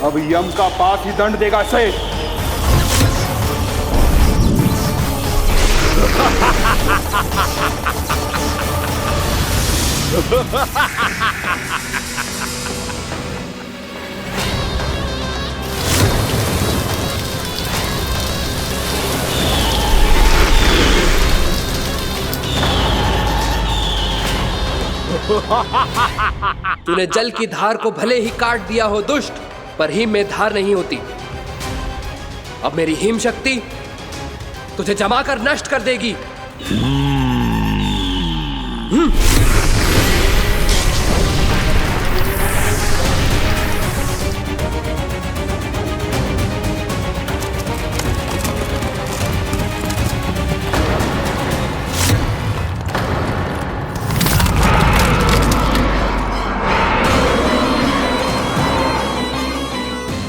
अब यम का पास ही दंड देगा इसे। तूने जल की धार को भले ही काट दिया हो दुष्ट, पर हिम में धार नहीं होती। अब मेरी हिम शक्ति तुझे जमा कर नष्ट कर देगी।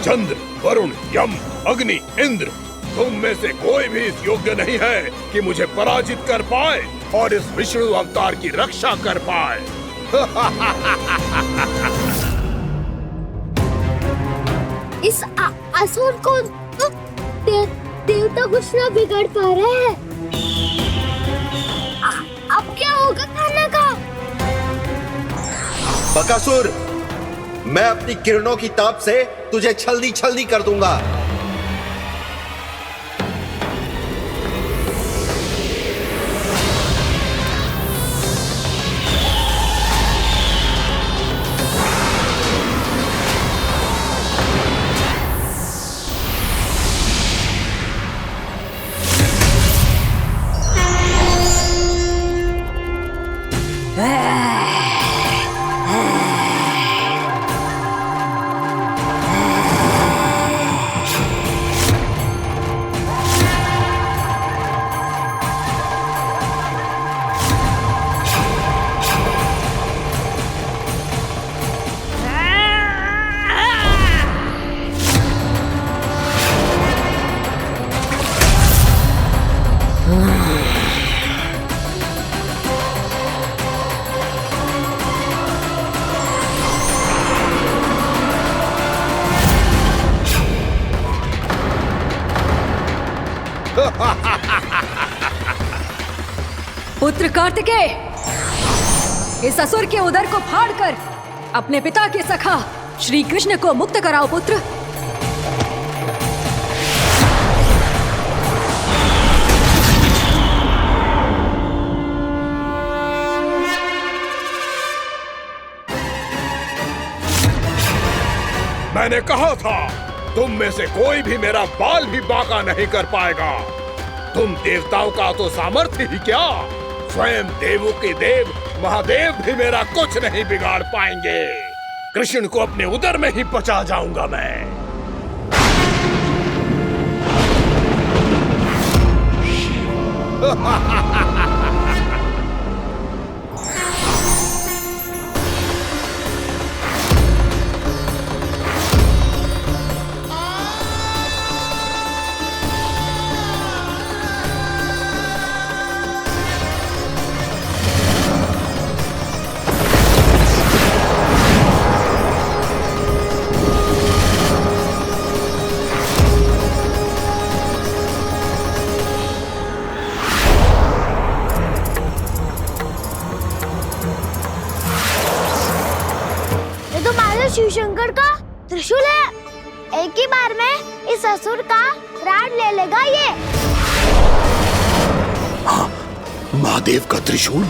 चंद्र, वरुण, यम, अग्नि, इंद्र, तुम में से कोई भी इस योग्य नहीं है कि मुझे पराजित कर पाए और इस विष्णु अवतार की रक्षा कर पाए। इस असुर को देवता कुछ ना बिगाड़ पा रहे हैं। अब क्या होगा खाना का? बकासुर, मैं अपनी किरणों की ताप से तुझे छलनी छलनी कर दूंगा। पुत्र कार्तिकेय, इस असुर के उदर को फाड़कर अपने पिता के सखा श्री कृष्ण को मुक्त कराओ पुत्र। मैंने कहा था, तुम में से कोई भी मेरा बाल भी बांका नहीं कर पाएगा। तुम देवताओं का तो सामर्थ्य ही क्या, स्वयं देवों के देव महादेव भी मेरा कुछ नहीं बिगाड़ पाएंगे। कृष्ण को अपने उदर में ही पचा जाऊंगा मैं। शिव शंकर का त्रिशूल है। एक ही बार में इस असुर का प्राण ले लेगा ये। हाँ, महादेव का त्रिशूल।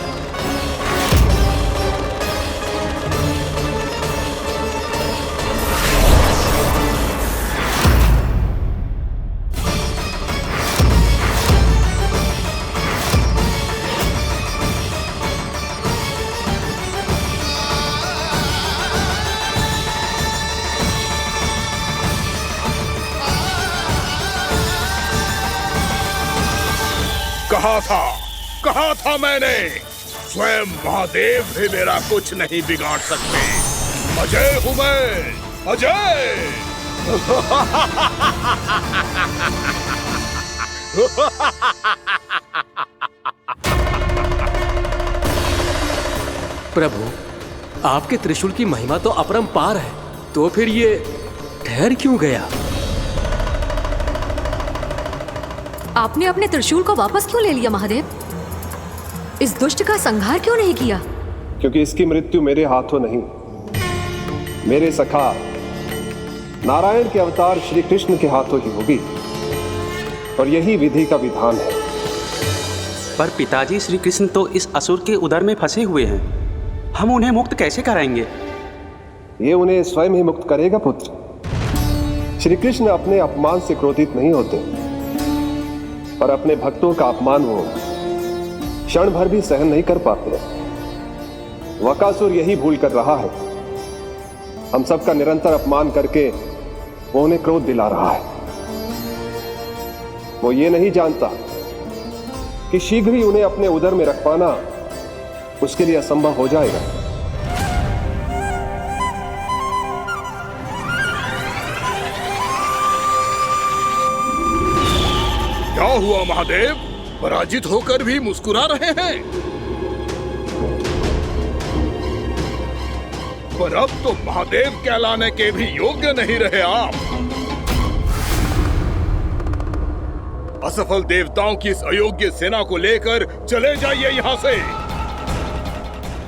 कहा था मैंने, स्वयं महादेव भी मेरा कुछ नहीं बिगाड़ सकते। अजय हूं मैं, अजय। प्रभु, आपके त्रिशूल की महिमा तो अपरंपार है, तो फिर ये ठहर क्यों गया? आपने अपने त्रिशूल को वापस क्यों ले लिया महादेव? इस दुष्ट का संहार क्यों नहीं किया? क्योंकि इसकी मृत्यु मेरे हाथों नहीं, मेरे सखा नारायण के अवतार श्री कृष्ण के हाथों ही होगी, और यही विधि का विधान है। पर पिताजी, श्री कृष्ण तो इस असुर के उदर में फंसे हुए हैं, हम उन्हें मुक्त कैसे कराएंगे? ये उन्हें स्वयं ही मुक्त करेगा पुत्र। श्री कृष्ण अपने अपमान से क्रोधित नहीं होते, पर अपने भक्तों का अपमान वो क्षण भर भी सहन नहीं कर पाते। वकासुर यही भूल कर रहा है, हम सबका निरंतर अपमान करके वो उन्हें क्रोध दिला रहा है। वो ये नहीं जानता कि शीघ्र ही उन्हें अपने उदर में रख पाना उसके लिए असंभव हो जाएगा। क्या हुआ महादेव? पराजित होकर भी मुस्कुरा रहे हैं। पर अब तो महादेव कहलाने के भी योग्य नहीं रहे आप। असफल देवताओं की इस अयोग्य सेना को लेकर चले जाइए यहाँ से।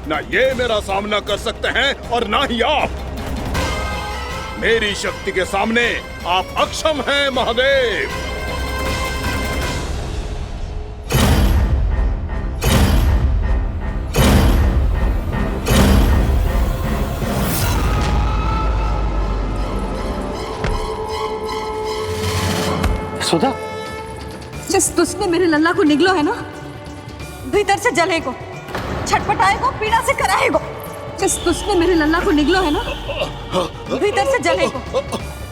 ना ये मेरा सामना कर सकते हैं और ना ही आप। मेरी शक्ति के सामने आप अक्षम हैं महादेव। सुधा, जिस दुष्ट ने मेरे लल्ला को निगलो है ना, भीतर से जलेगो, छटपटाएगो, पीड़ा से कराएगो। जिस दुष्ट ने मेरे लल्ला को निगलो है ना, भीतर से जलेगो,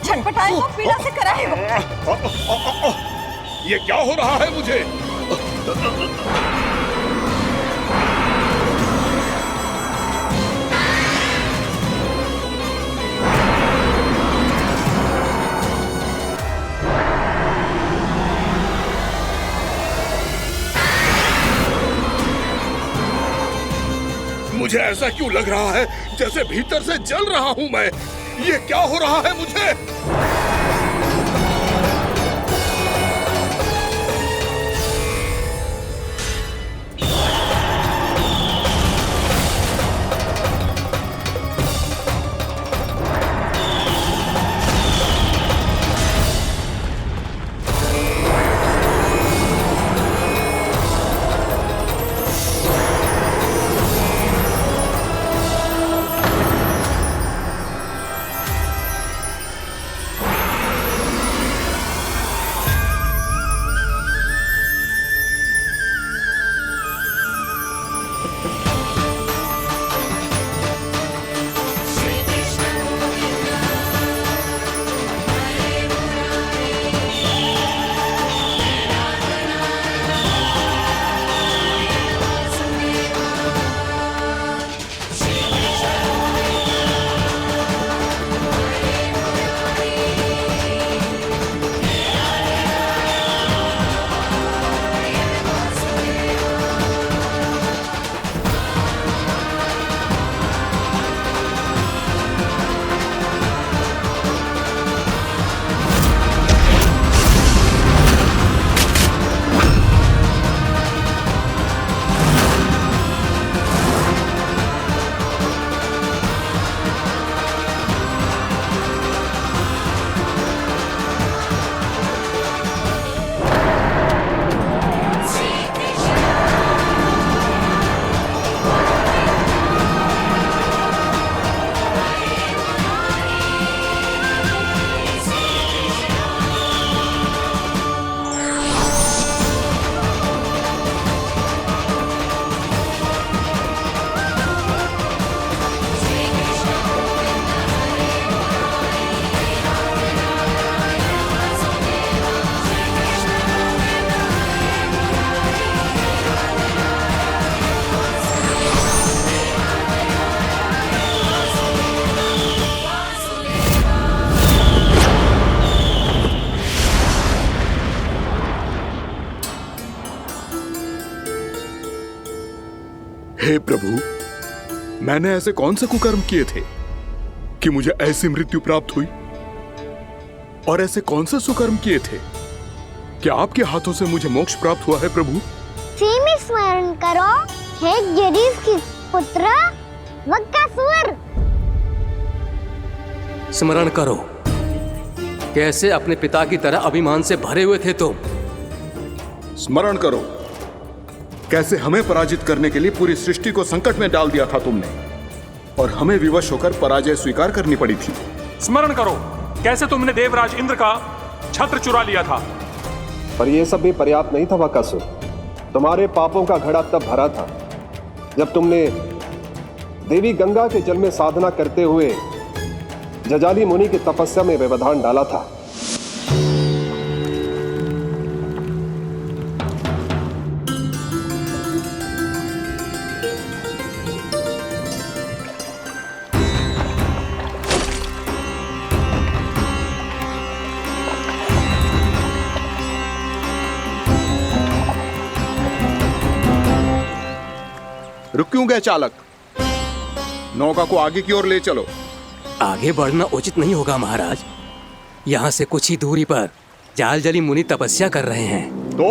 छटपटाएगो, पीड़ा से कराएगो। ये क्या हो रहा है मुझे? मुझे ऐसा क्यों लग रहा है जैसे भीतर से जल रहा हूं मैं? ये क्या हो रहा है मुझे? हे प्रभु, मैंने ऐसे कौन से कुकर्म किए थे कि मुझे ऐसी मृत्यु प्राप्त हुई? और ऐसे कौन से सुकर्म किए थे? क्या आपके हाथों से मुझे मोक्ष प्राप्त हुआ है प्रभु? में स्मरण करो, हे जरीस की पुत्र वक्कासुर। स्मरण करो, कैसे अपने पिता की तरह अभिमान से भरे हुए थे तुम। स्मरण करो, कैसे हमें पराजित करने के लिए पूरी सृष्टि को संकट में डाल दिया था तुमने, और हमें विवश होकर पराजय स्वीकार करनी पड़ी थी। स्मरण करो, कैसे तुमने देवराज इंद्र का छत्र चुरा लिया था। पर यह सब भी पर्याप्त नहीं था वक्कासुर। तुम्हारे पापों का घड़ा तब भरा था जब तुमने देवी गंगा के जल में साधना करते हुए जजाली मुनि की तपस्या में व्यवधान डाला था। रुक क्यों गए चालक? नौका को आगे की ओर ले चलो। आगे बढ़ना उचित नहीं होगा महाराज। यहाँ से कुछ ही दूरी पर जालजली मुनि तपस्या कर रहे हैं। तो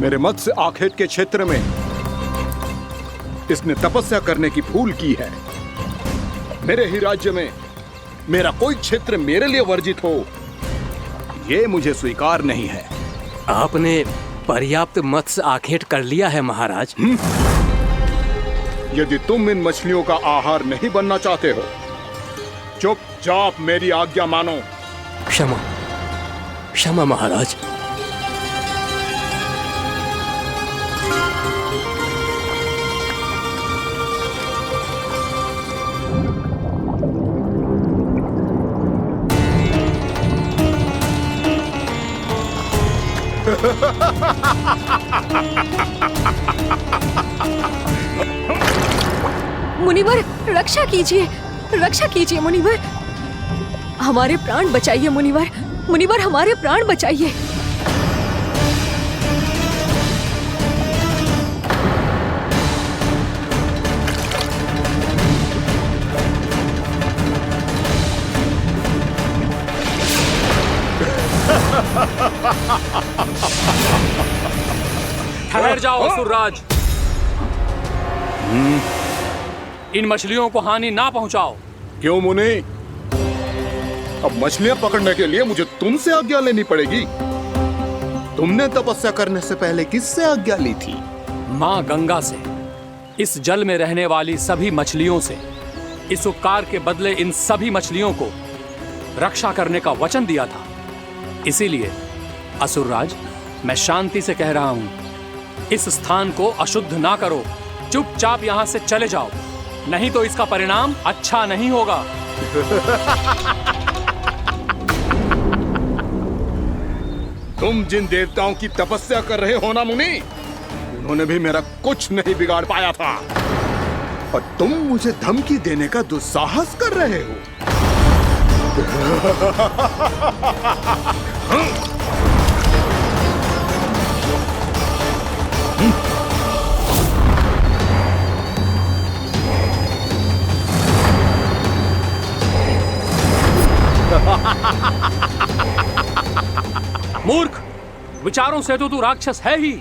मेरे मत्स्य आखेट के क्षेत्र में इसने तपस्या करने की भूल की है। मेरे ही राज्य में मेरा कोई क्षेत्र मेरे लिए वर्जित हो, यह मुझे स्वीकार नहीं है। आपने पर्याप्त मत्स्य आखेट कर लिया है महाराज। यदि तुम इन मछलियों का आहार नहीं बनना चाहते हो, चुपचाप मेरी आज्ञा मानो। क्षमा, क्षमा महाराज। मुनिवर, रक्षा कीजिए, रक्षा कीजिए मुनिवर। हमारे प्राण बचाइए मुनिवर, मुनिवर हमारे प्राण बचाइए। ठहर जाओ असुरराज। इन मछलियों को हानि ना पहुंचाओ। क्यों मुनि? अब मछलियां पकड़ने के लिए मुझे तुमसे आज्ञा लेनी पड़ेगी। तुमने तपस्या करने से पहले किससे आज्ञा ली थी? मां गंगा से, इस जल में रहने वाली सभी मछलियों से। इस उपकार के बदले इन सभी मछलियों को रक्षा करने का वचन दिया था। इसीलिए असुरराज, मैं शांति से कह रहा हूं, इस स्थान को अशुद्ध ना करो। चुपचाप यहां से चले जाओ, नहीं तो इसका परिणाम अच्छा नहीं होगा। तुम जिन देवताओं की तपस्या कर रहे हो ना मुनि, उन्होंने भी मेरा कुछ नहीं बिगाड़ पाया था, और तुम मुझे धमकी देने का दुस्साहस कर रहे हो। मूर्ख, विचारों से तो तू राक्षस है ही,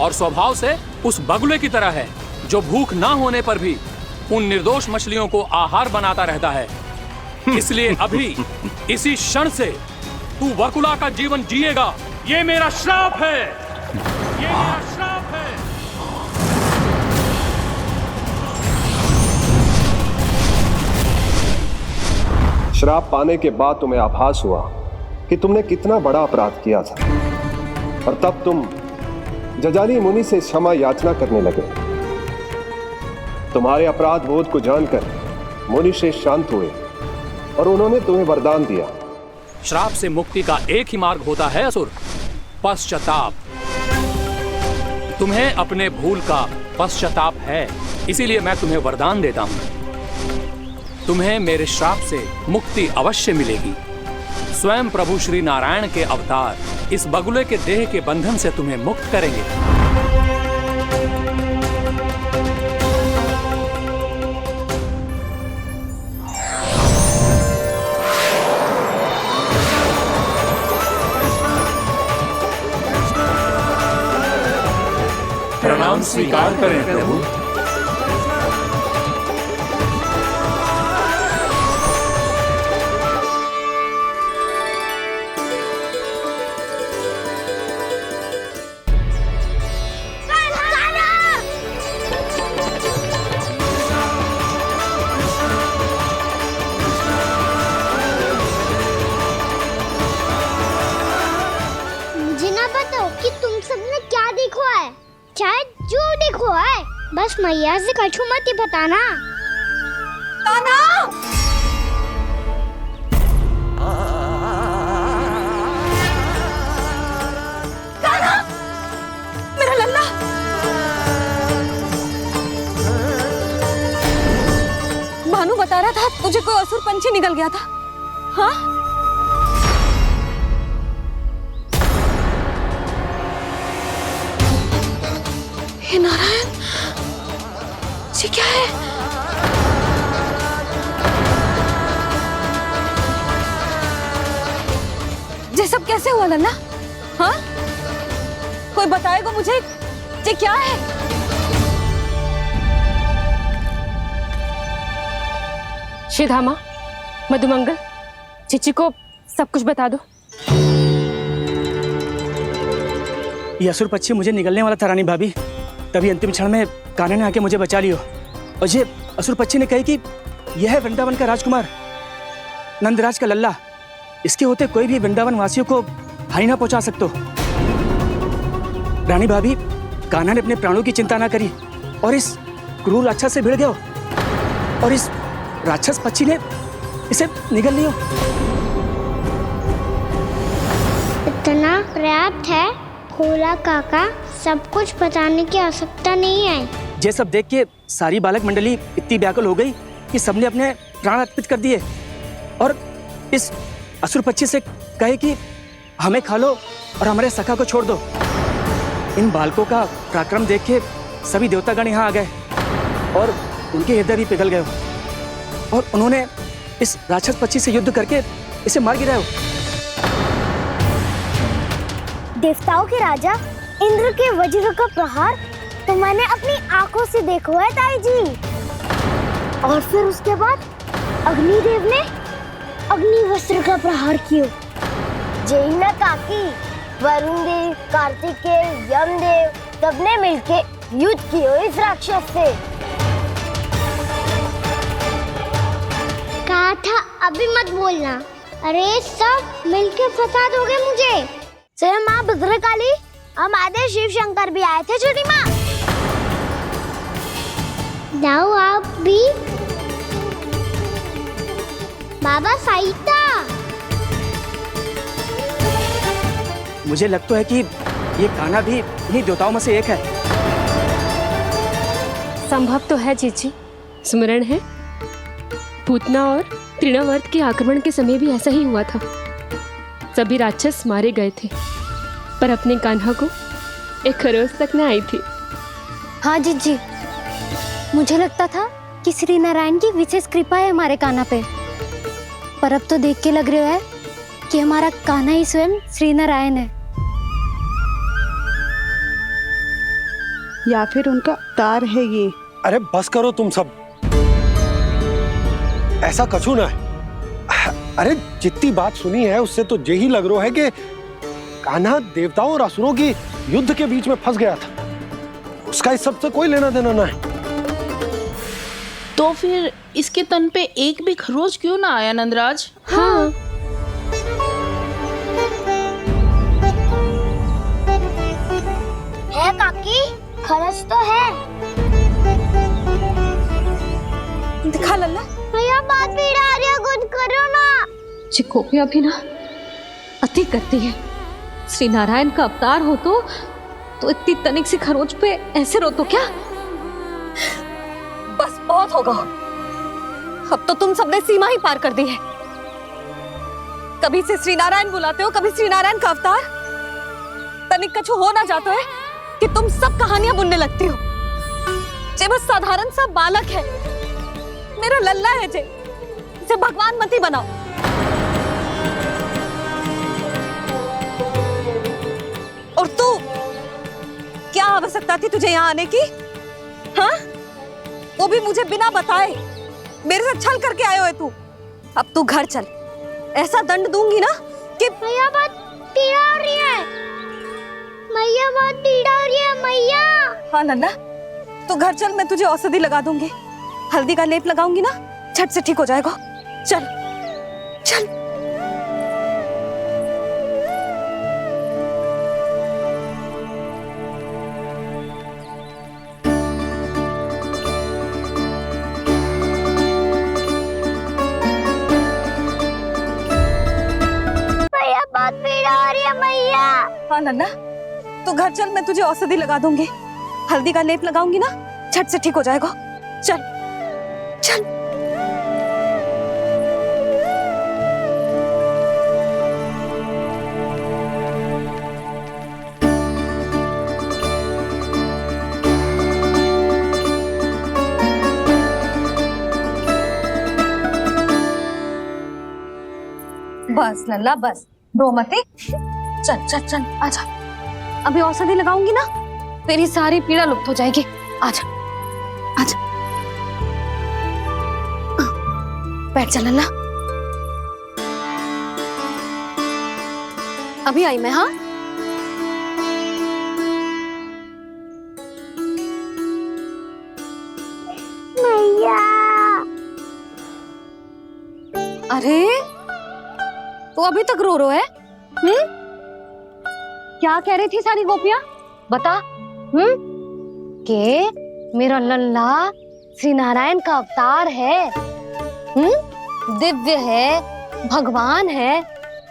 और स्वभाव से उस बगुले की तरह है जो भूख ना होने पर भी उन निर्दोष मछलियों को आहार बनाता रहता है। इसलिए अभी इसी क्षण से तू वकुला का जीवन जिएगा। ये मेरा श्राप है, ये मेरा श्राप है। श्राप पाने के बाद तुम्हें आभास हुआ कि तुमने कितना बड़ा अपराध किया था, और तब तुम जजाली मुनि से क्षमा याचना करने लगे। तुम्हारे अपराध बोध को जानकर मुनि श्रेष्ठ शांत हुए और उन्होंने तुम्हें वरदान दिया। श्राप से मुक्ति का एक ही मार्ग होता है असुर, पश्चाताप। तुम्हें अपने भूल का पश्चाताप है, इसीलिए मैं तुम्हें वरदान देता हूं। तुम्हें मेरे श्राप से मुक्ति अवश्य मिलेगी। स्वयं प्रभु श्री नारायण के अवतार इस बगुले के देह के बंधन से तुम्हें मुक्त करेंगे। हम स्वीकार करें प्रभु। मुझे ना बताओ कि तुम सबने क्या देखो है, चाहे जो देखो है, बस मैया से कछु मत ही बताना। कान्हा! कान्हा! मेरा लल्ला! भानु बता रहा था तुझे कोई असुर पंछी निकल गया था। हाँ? हे नारायण, ये क्या है? ये सब कैसे हुआ लल्ला? हाँ? कोई बताएगा मुझे ये क्या है? श्रीधामा, मधुमंगल, चिची को सब कुछ बता दो। ये असुर पक्षी मुझे निगलने वाला था रानी भाभी, तभी अंतिम क्षण में कान्हा ने आके मुझे बचा लियो। और ये असुर पक्षी ने कही कि यह है वृंदावन का राजकुमार, नंदराज का लल्ला। इसके होते कोई भी वृंदावन वासियों को हानि ना पहुंचा सकते। रानी भाभी, कान्हा ने अपने प्राणों की चिंता ना करी और इस क्रूर राक्षस से भिड़ गयो और इस राक्षस पक्षी ने इसे निगल लियो। इतना पर्याप्त है भोला काका, सब कुछ बताने की आवश्यकता नहीं है। ये सब देख के सारी बालक मंडली इतनी व्याकुल हो गई कि सबने अपने प्राण अर्पित कर दिए और इस असुर पक्षी से कहे कि हमें खा लो और हमारे सखा को छोड़ दो। इन बालकों का पराक्रम देख के सभी देवतागण यहाँ आ गए और उनके हृदय भी पिघल गए और उन्होंने इस राक्षस पक्षी से युद्ध करके इसे मार गिराया। देवताओं के राजा इंद्र के वज्र का प्रहार तो मैंने अपनी आंखों से देखा है ताई जी। और फिर उसके बाद अग्निदेव ने अग्निवस्त्र का प्रहार किया। जय ना काकी, वरुण देव, कार्तिकेय, यमदेव सबने मिलके युद्ध किया इस राक्षस से। कहा था अभी मत बोलना, अरे सब मिलके फंसा दोगे मुझे। जय माँ भद्रकाली, हमारे शिव शंकर भी आए थे छोटी माँ। जाओ आप भी। बाबा साईता, मुझे लगता है कि ये कान्हा भी इन्हीं देवताओं में से एक है। संभव तो है चीची। स्मरण है, पूतना और तृणावर्त के आक्रमण के समय भी ऐसा ही हुआ था। सभी राक्षस मारे गए थे, पर अपने कान्हा को एक खरोच तक न आई थी। हाँ जीजी, मुझे लगता था कि श्री नारायण की विशेष कृपा है हमारे कान्हा पे, पर अब तो देख के लग रहा है कि हमारा कान्हा ही स्वयं श्री नारायण है। या फिर उनका अवतार है ये। अरे बस करो तुम सब, ऐसा कछु ना है। अरे जितनी बात सुनी है उससे तो यही लग रहा है कि कान्हा देवताओं और असुरों की युद्ध के बीच में फंस गया था। उसका इस सब से कोई लेना देना ना है। तो फिर इसके तन पे एक भी खरोच क्यों ना आया नंदराज? हाँ, है काकी, खरच तो है। दिखा लल्ला। भैया बात पीड़ा आ रही है, कुछ करो ना। चिकोपिया भी ना अति करती है। श्री नारायण का अवतार हो तो इतनी तनिक सी खरोच पे ऐसे रो तो क्या? बस बहुत होगा। अब तो तुम सबने सीमा ही पार कर दी है। कभी से श्री नारायण बुलाते हो, कभी श्री नारायण का अवतार। तनिक कछु हो ना जाता है कि तुम सब कहानियां बुनने लगती हो। जे बस साधारण सा बालक है, मेरा लल्ला है जे, इसे भगवान मत ही बनाओ। और तू क्या आवश्यकता थी तुझे यहाँ आने की? हाँ, वो भी मुझे बिना बताए। मेरे साथ छल करके आए हो तू। अब तू घर चल, ऐसा दंड दूंगी ना कि मैया बहुत पीड़ा हो रही है। मैया बहुत पीड़ा हो रही है मैया। हाँ नन्ना, तू घर चल, मैं तुझे औषधि लगा दूंगी। हल्दी का लेप लगाऊंगी ना, झट से ठीक हो जाएगा। चल चल। मैया बहुत पीड़ा हो रही है मैया। हाँ नन्ना, तू घर चल, मैं तुझे औषधि लगा दूंगी। हल्दी का लेप लगाऊंगी ना, झट से ठीक हो जाएगा। चल चल। बस लल्ला बस, रो मत। चल चल चल, आजा। अभी औषधि लगाऊंगी ना, तेरी सारी पीड़ा लुप्त हो जाएगी। आजा आजा, बैठ जा लल्ला। अभी आई मैं। हाँ, मैया। अरे तो अभी तक रो है? क्या कह रही थी सारी गोपियां? बता। के मेरा लल्ला श्री नारायण का अवतार है, दिव्य है, भगवान है।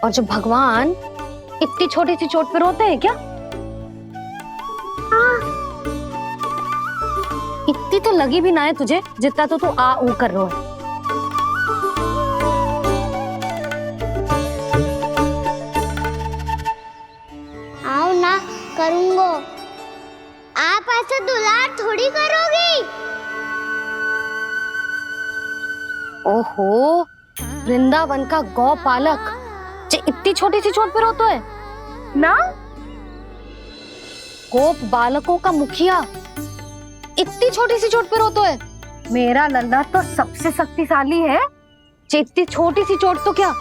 और जो भगवान इतनी छोटी सी चोट पे रोते हैं क्या? इतनी तो लगी भी ना है तुझे, जितना तो तू आ ऊ कर रो है। आओ ना, करूंगो। आप ऐसे दुलार थोड़ी करोगी। ओहो, वृंदावन का गौपालक जो इतनी छोटी सी चोट पे रोता है ना, गोप बालकों का मुखिया इतनी छोटी सी चोट पे रोता है। मेरा लल्ला तो सबसे शक्तिशाली है, जो इतनी छोटी सी चोट तो क्या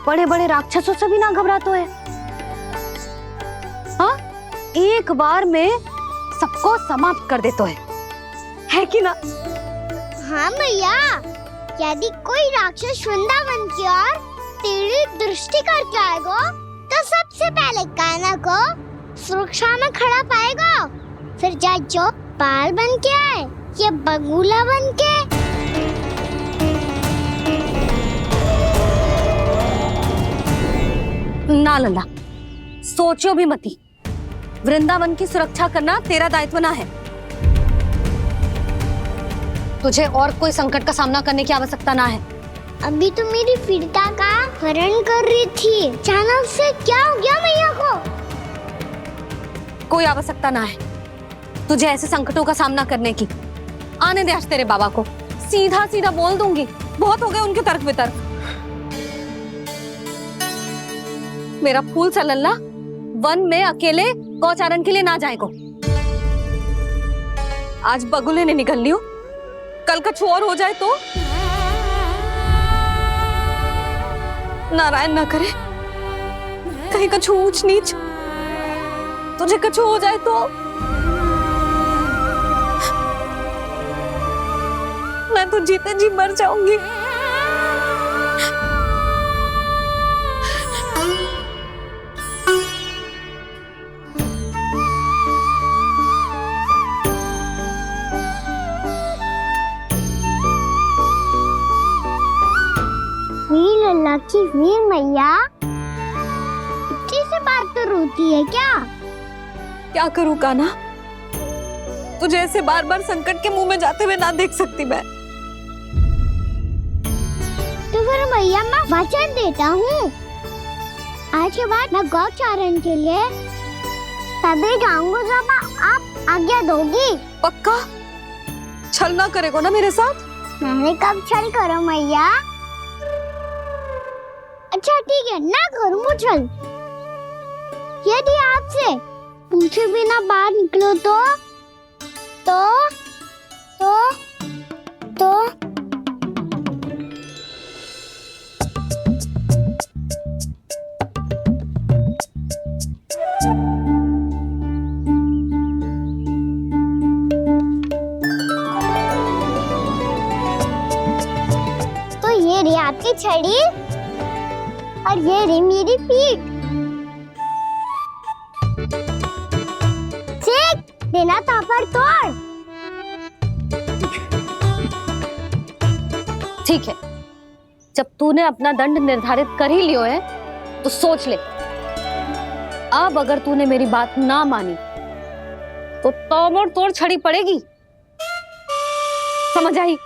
बड़े बड़े राक्षसों से भी ना घबराता है। हाँ, एक बार में सबको समाप्त कर देता है कि ना? हाँ मैया, यदि कोई राक्षस वृंदावन की ओर टेढ़ी दृष्टि करके आएगा तो सबसे पहले कान्हा को सुरक्षा में खड़ा पाएगा, फिर चाहे जो बाल बन के आए या बगुला बन के। ना लल्ला, सोचो भी मती। वृंदावन की सुरक्षा करना तेरा दायित्व ना है। तुझे और कोई संकट का सामना करने की आवश्यकता ना है। अभी तो मेरी पीड़िता का हरण कर रही थी, अचानक से क्या हो गया मैया को? कोई आवश्यकता ना है तुझे ऐसे संकटों का सामना करने की। आने दे आज तेरे बाबा को, सीधा सीधा बोल दूंगी। बहुत हो गए उनके तर्क वितर्क। मेरा फूल सा लल्ला वन में अकेले गौचारण के लिए ना जाए को। आज बगुले ने निकल लियो, कल कछु और हो जाए तो? नारायण ना करे, कहीं कछु ऊंच नीच तुझे कछु हो जाए तो? मैं तो जीते जी मर जाऊंगी। लल्ला की वीर मैया इतनी से बात तो रोती है क्या? क्या करूं कान्हा, तुझे ऐसे बार बार संकट के मुंह में जाते हुए ना देख सकती मैं। तो फिर मैया मैं वचन देता हूँ, आज के बाद मैं गौचारण के लिए तभी जाऊंगा जब आप आज्ञा दोगी। पक्का? छल ना करेगा ना मेरे साथ? मैंने कब छल करो मैया? अच्छा ठीक है, ना करूँ छल। यदि आपसे पूछे बिना बाहर निकलो तो तो ये रही आपकी छड़ी और ये रही मेरी पीठ। ठीक, बिना तापर तोड़। ठीक है, जब तूने अपना दंड निर्धारित कर ही लियो है तो सोच ले, अब अगर तूने मेरी बात ना मानी तो तोड़ तोड़ छड़ी पड़ेगी, समझ आई?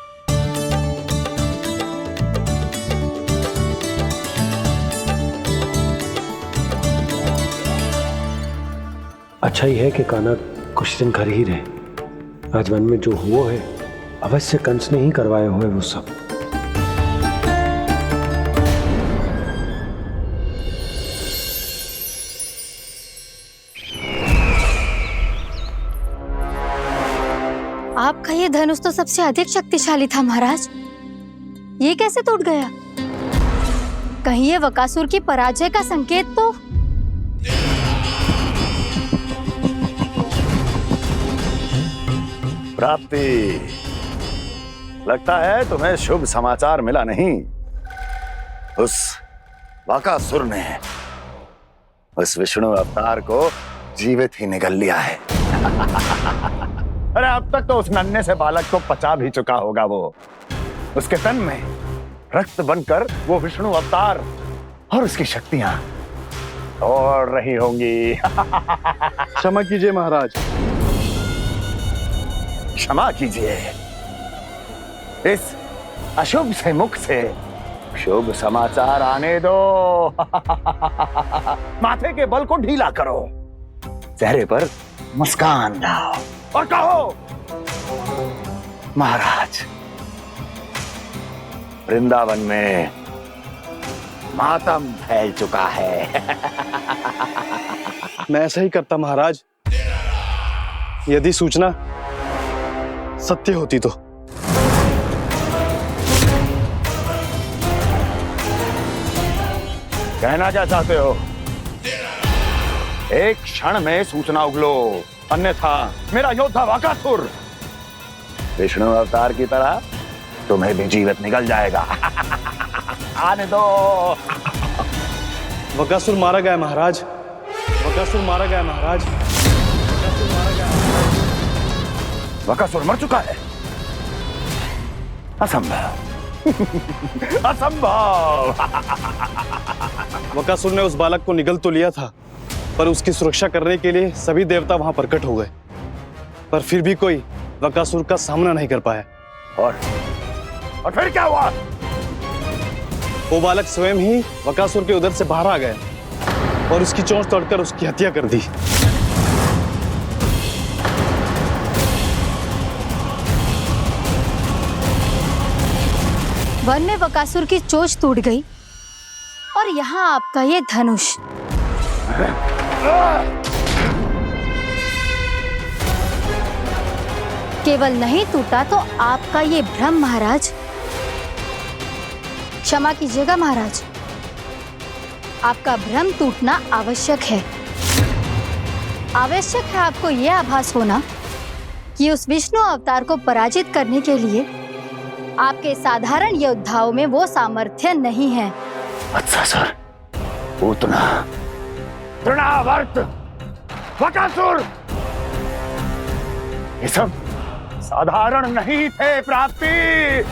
अच्छा ही है कि कान्हा कुछ दिन घर ही रहे। आज वन में जो हुआ है अवश्य कंस ने ही करवाए हुए वो सब। आपका ये धनुष तो सबसे अधिक शक्तिशाली था महाराज, ये कैसे टूट गया? कहीं ये बकासुर की पराजय का संकेत तो? प्राप्ति, लगता है तुम्हें शुभ समाचार मिला नहीं। उस बकासुर ने उस विष्णु अवतार को जीवित ही निगल लिया है। अरे अब तक तो उस नन्हे से बालक को पचा भी चुका होगा वो। उसके तन में रक्त बनकर वो विष्णु अवतार और उसकी शक्तियां दौड़ रही होंगी। क्षमा कीजिए महाराज। क्षमा कीजिए, इस अशुभ से मुख से शुभ समाचार आने दो। माथे के बल को ढीला करो, चेहरे पर मुस्कान लाओ और कहो, महाराज, वृंदावन में मातम फैल चुका है। मैं ऐसा ही करता महाराज, यदि सूचना सत्य होती तो। कहना क्या चाहते हो? एक क्षण में सूचना उगलो, अन्यथा मेरा योद्धा बकासुर विष्णु अवतार की तरह तुम्हें भी जीवित निकल जाएगा। आने दो। बकासुर मारा गया महाराज, बकासुर मारा गया महाराज, बकासुर मारा गया। बकासुर मर चुका है? असंभव। असंभव। बकासुर ने उस बालक को निगल तो लिया था, पर उसकी सुरक्षा करने के लिए सभी देवता वहां प्रकट हो गए, पर फिर भी कोई बकासुर का सामना नहीं कर पाया। और फिर क्या हुआ? वो बालक स्वयं ही बकासुर के उदर से बाहर आ गया और उसकी चोंच तोड़कर उसकी हत्या कर दी। वन में बकासुर की चोंच टूट गई और यहाँ आपका ये धनुष। केवल नहीं टूटा तो आपका ये भ्रम महाराज। क्षमा कीजिएगा महाराज, आपका भ्रम टूटना आवश्यक है। आवश्यक है आपको यह आभास होना कि उस विष्णु अवतार को पराजित करने के लिए आपके साधारण योद्धाओं में वो सामर्थ्य नहीं है। अच्छा सर, पूतना, तृणावर्त, बकासुर, ये सब साधारण नहीं थे प्राप्ति,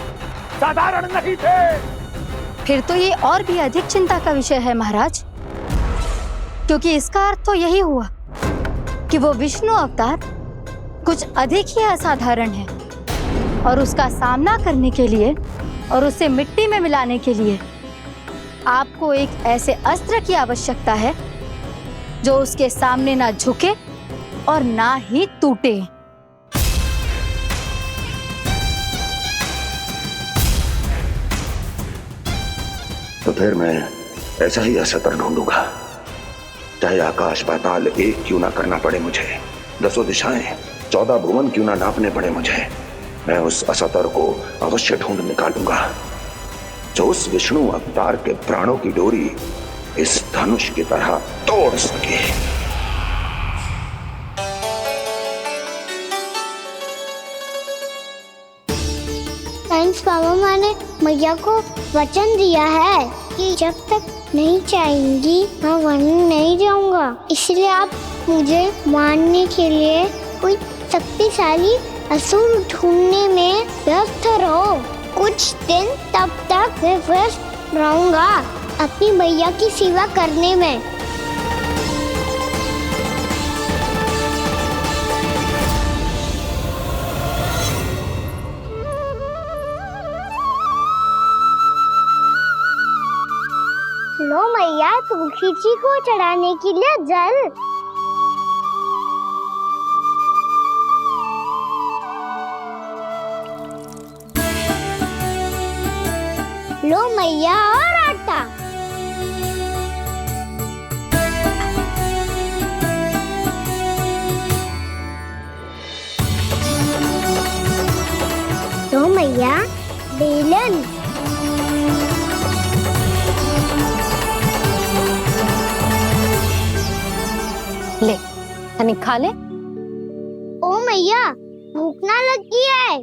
साधारण नहीं थे। फिर तो ये और भी अधिक चिंता का विषय है महाराज, क्योंकि इसका अर्थ तो यही हुआ कि वो विष्णु अवतार कुछ अधिक ही असाधारण है और उसका सामना करने के लिए और उसे मिट्टी में मिलाने के लिए आपको एक ऐसे अस्त्र की आवश्यकता है जो उसके सामने ना झुके और ना ही टूटे। तो फिर मैं ऐसा ही अस्त्र ढूंढूंगा, चाहे आकाश पाताल एक क्यों ना करना पड़े मुझे। 10 दिशाएं 14 भुवन क्यों ना नापने पड़े मुझे, मैं उस असतर को अवश्य ढूंढ निकालूंगा जो उस विष्णु अवतार के प्राणों की डोरी इस धनुष की तरह तोड़ सके। थैंक्स पापा, मैंने मैया को वचन दिया है कि जब तक नहीं चाहेंगी मैं वन नहीं जाऊंगा। इसलिए आप मुझे मारने के लिए कोई शक्तिशाली असुर ढूंढने में व्यस्त रहो। कुछ दिन तब तक मैं व्यस्त रहूंगा अपनी मैया की सेवा करने में। लो मैया, तुलसी जी को चढ़ाने के लिए जल। लो मैया, और आटा। लो मैया, बेलन। ले, तनिक खा ले। ओ मैया, भूख ना लगी है।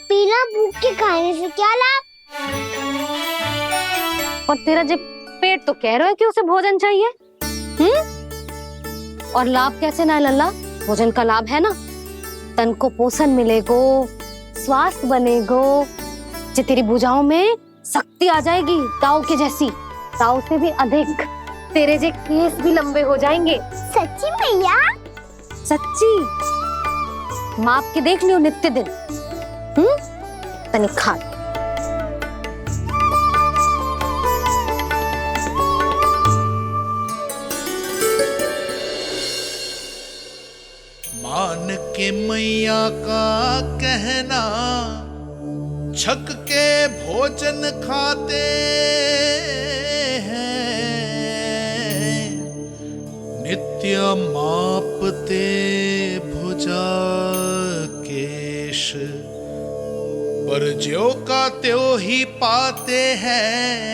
बिना भूख के खाने से क्या लाभ? और तेरा जब पेट तो कह रहा है कि उसे भोजन चाहिए, और लाभ कैसे ना लल्ला? भोजन का लाभ है ना, तन को पोषण मिलेगो, स्वास्थ्य बनेगो, जे तेरी भुजाओं में शक्ति आ जाएगी ताऊ के जैसी, ताऊ से भी अधिक। तेरे जे केस भी लंबे हो जाएंगे। सच्ची मैया? सच्ची। माप के देख लियो नित्य दिन। तनिक खा। मान के मैया का कहना, छक के भोजन खाते हैं, नित्य मापते भुजा केश, पर ज्यों का त्यों ही पाते हैं।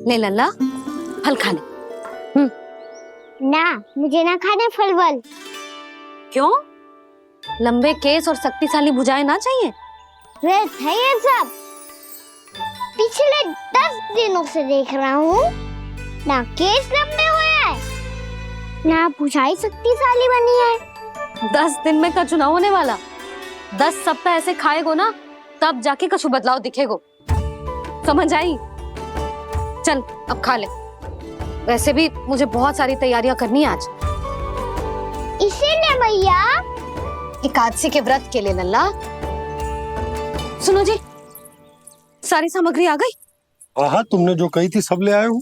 ले लल्ला, फल खा ले। ना, मुझे ना खाने फल वल। क्यों? लंबे केस और शक्तिशाली भुजाएं ना चाहिए? व्यर्थ है ये सब। पिछले 10 दिनों से देख रहा हूँ, ना केस लंबे हुए हैं, ना भुजाएं शक्तिशाली बनी है। 10 दिन में का चुनाव होने वाला। 10 सप्ताह ऐसे खाएगो ना, तब जाके कछु बदलाव दिखेगो। समझ आई? चल अब खा ले। वैसे भी मुझे बहुत सारी तैयारियां करनी है आज। इसीलिए मैया, एकादशी के व्रत के लिए लल्ला। सुनो जी, सारी सामग्री आ गई? हाँ, तुमने जो कही थी सब ले आए हूँ।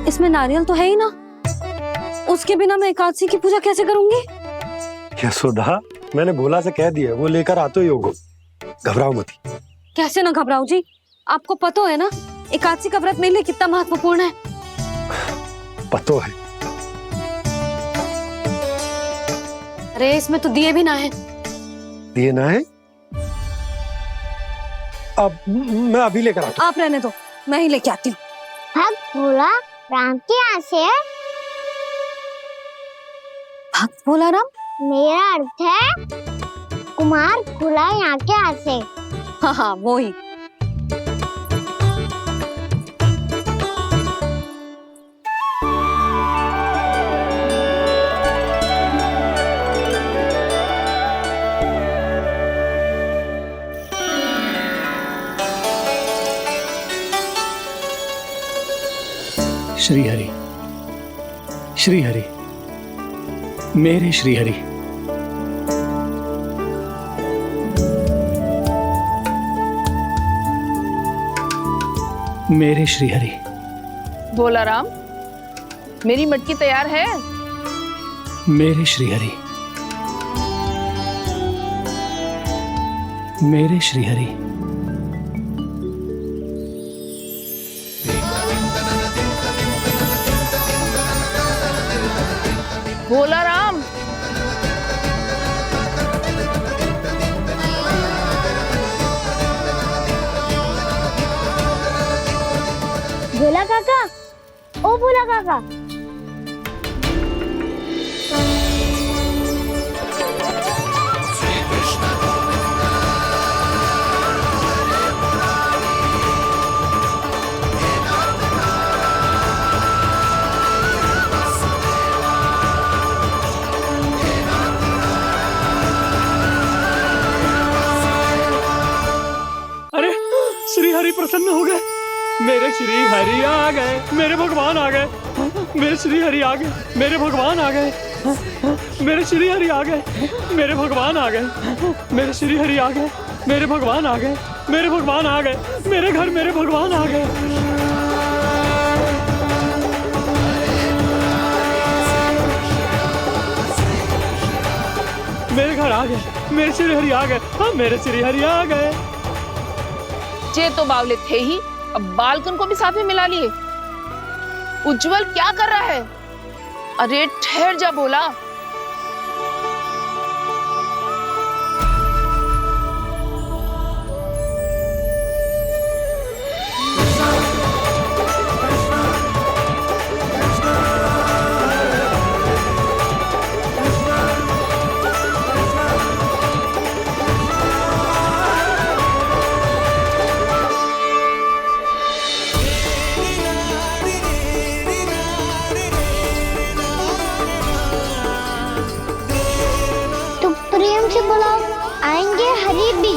इसमें नारियल तो है ही ना, उसके बिना मैं एकादशी की पूजा कैसे करूंगी? यशोदा, मैंने भोला से कह दिया, वो लेकर आते ही होगा। घबराओ मत। कैसे ना घबराओ जी, आपको पता है ना एकादशी का व्रत मेरे लिए कितना महत्वपूर्ण है। पता है। अरे इसमें तो दिए भी ना है। दिए ना है? अब मैं अभी लेकर आता हूँ। आप रहने दो, मैं ही लेके आती हूँ। भक्त भोला राम के यहाँ से है। भक्त भोला राम? मेरा अर्थ है कुमार भोला यहाँ के यहाँ से। हाँ हाँ, वो ही। श्री हरि, श्री हरि, मेरे श्री हरि। मेरे श्री हरि। भोला राम, मेरी मटकी तैयार है? मेरे श्री हरि, मेरे श्री हरि। भोला राम, भोला काका, ओ भोला काका। अरे श्री हरि प्रसन्न हो गए। मेरे श्री हरि आ गए, मेरे भगवान आ गए। मेरे श्री हरि आ गए, मेरे भगवान आ गए। मेरे श्री हरि आ गए, मेरे भगवान आ गए। मेरे श्री हरि आ गए, मेरे भगवान आ गए। मेरे भगवान आ गए, मेरे घर मेरे भगवान आ गए। मेरे घर आ गए, मेरे श्री हरि आ गए। हाँ, मेरे श्री हरि आ गए। जे तो बावले थे ही, अब बालकन को भी साथ में मिला लिए। उज्जवल क्या कर रहा है? अरे ठहर जा भोला। प्रेम से बुलाओ, आएंगे हरि भी।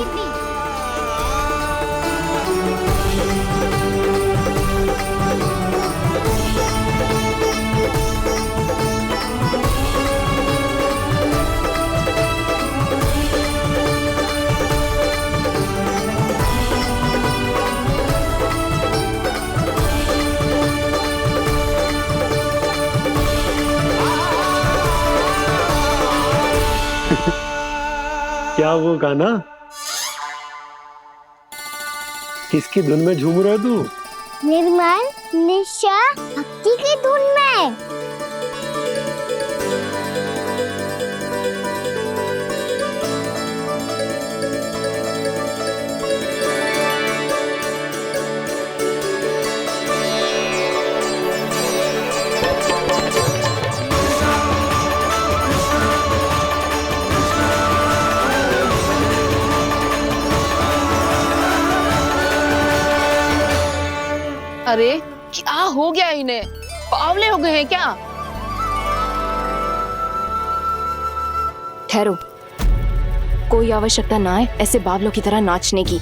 क्या वो गाना? किसकी धुन में झूम रहा तू? निर्मल निशा भक्ति की धुन में। अरे क्या हो गया इन्हें? बावले हो गए हैं क्या? ठहरो, कोई आवश्यकता ना है ऐसे बावलों की तरह नाचने की।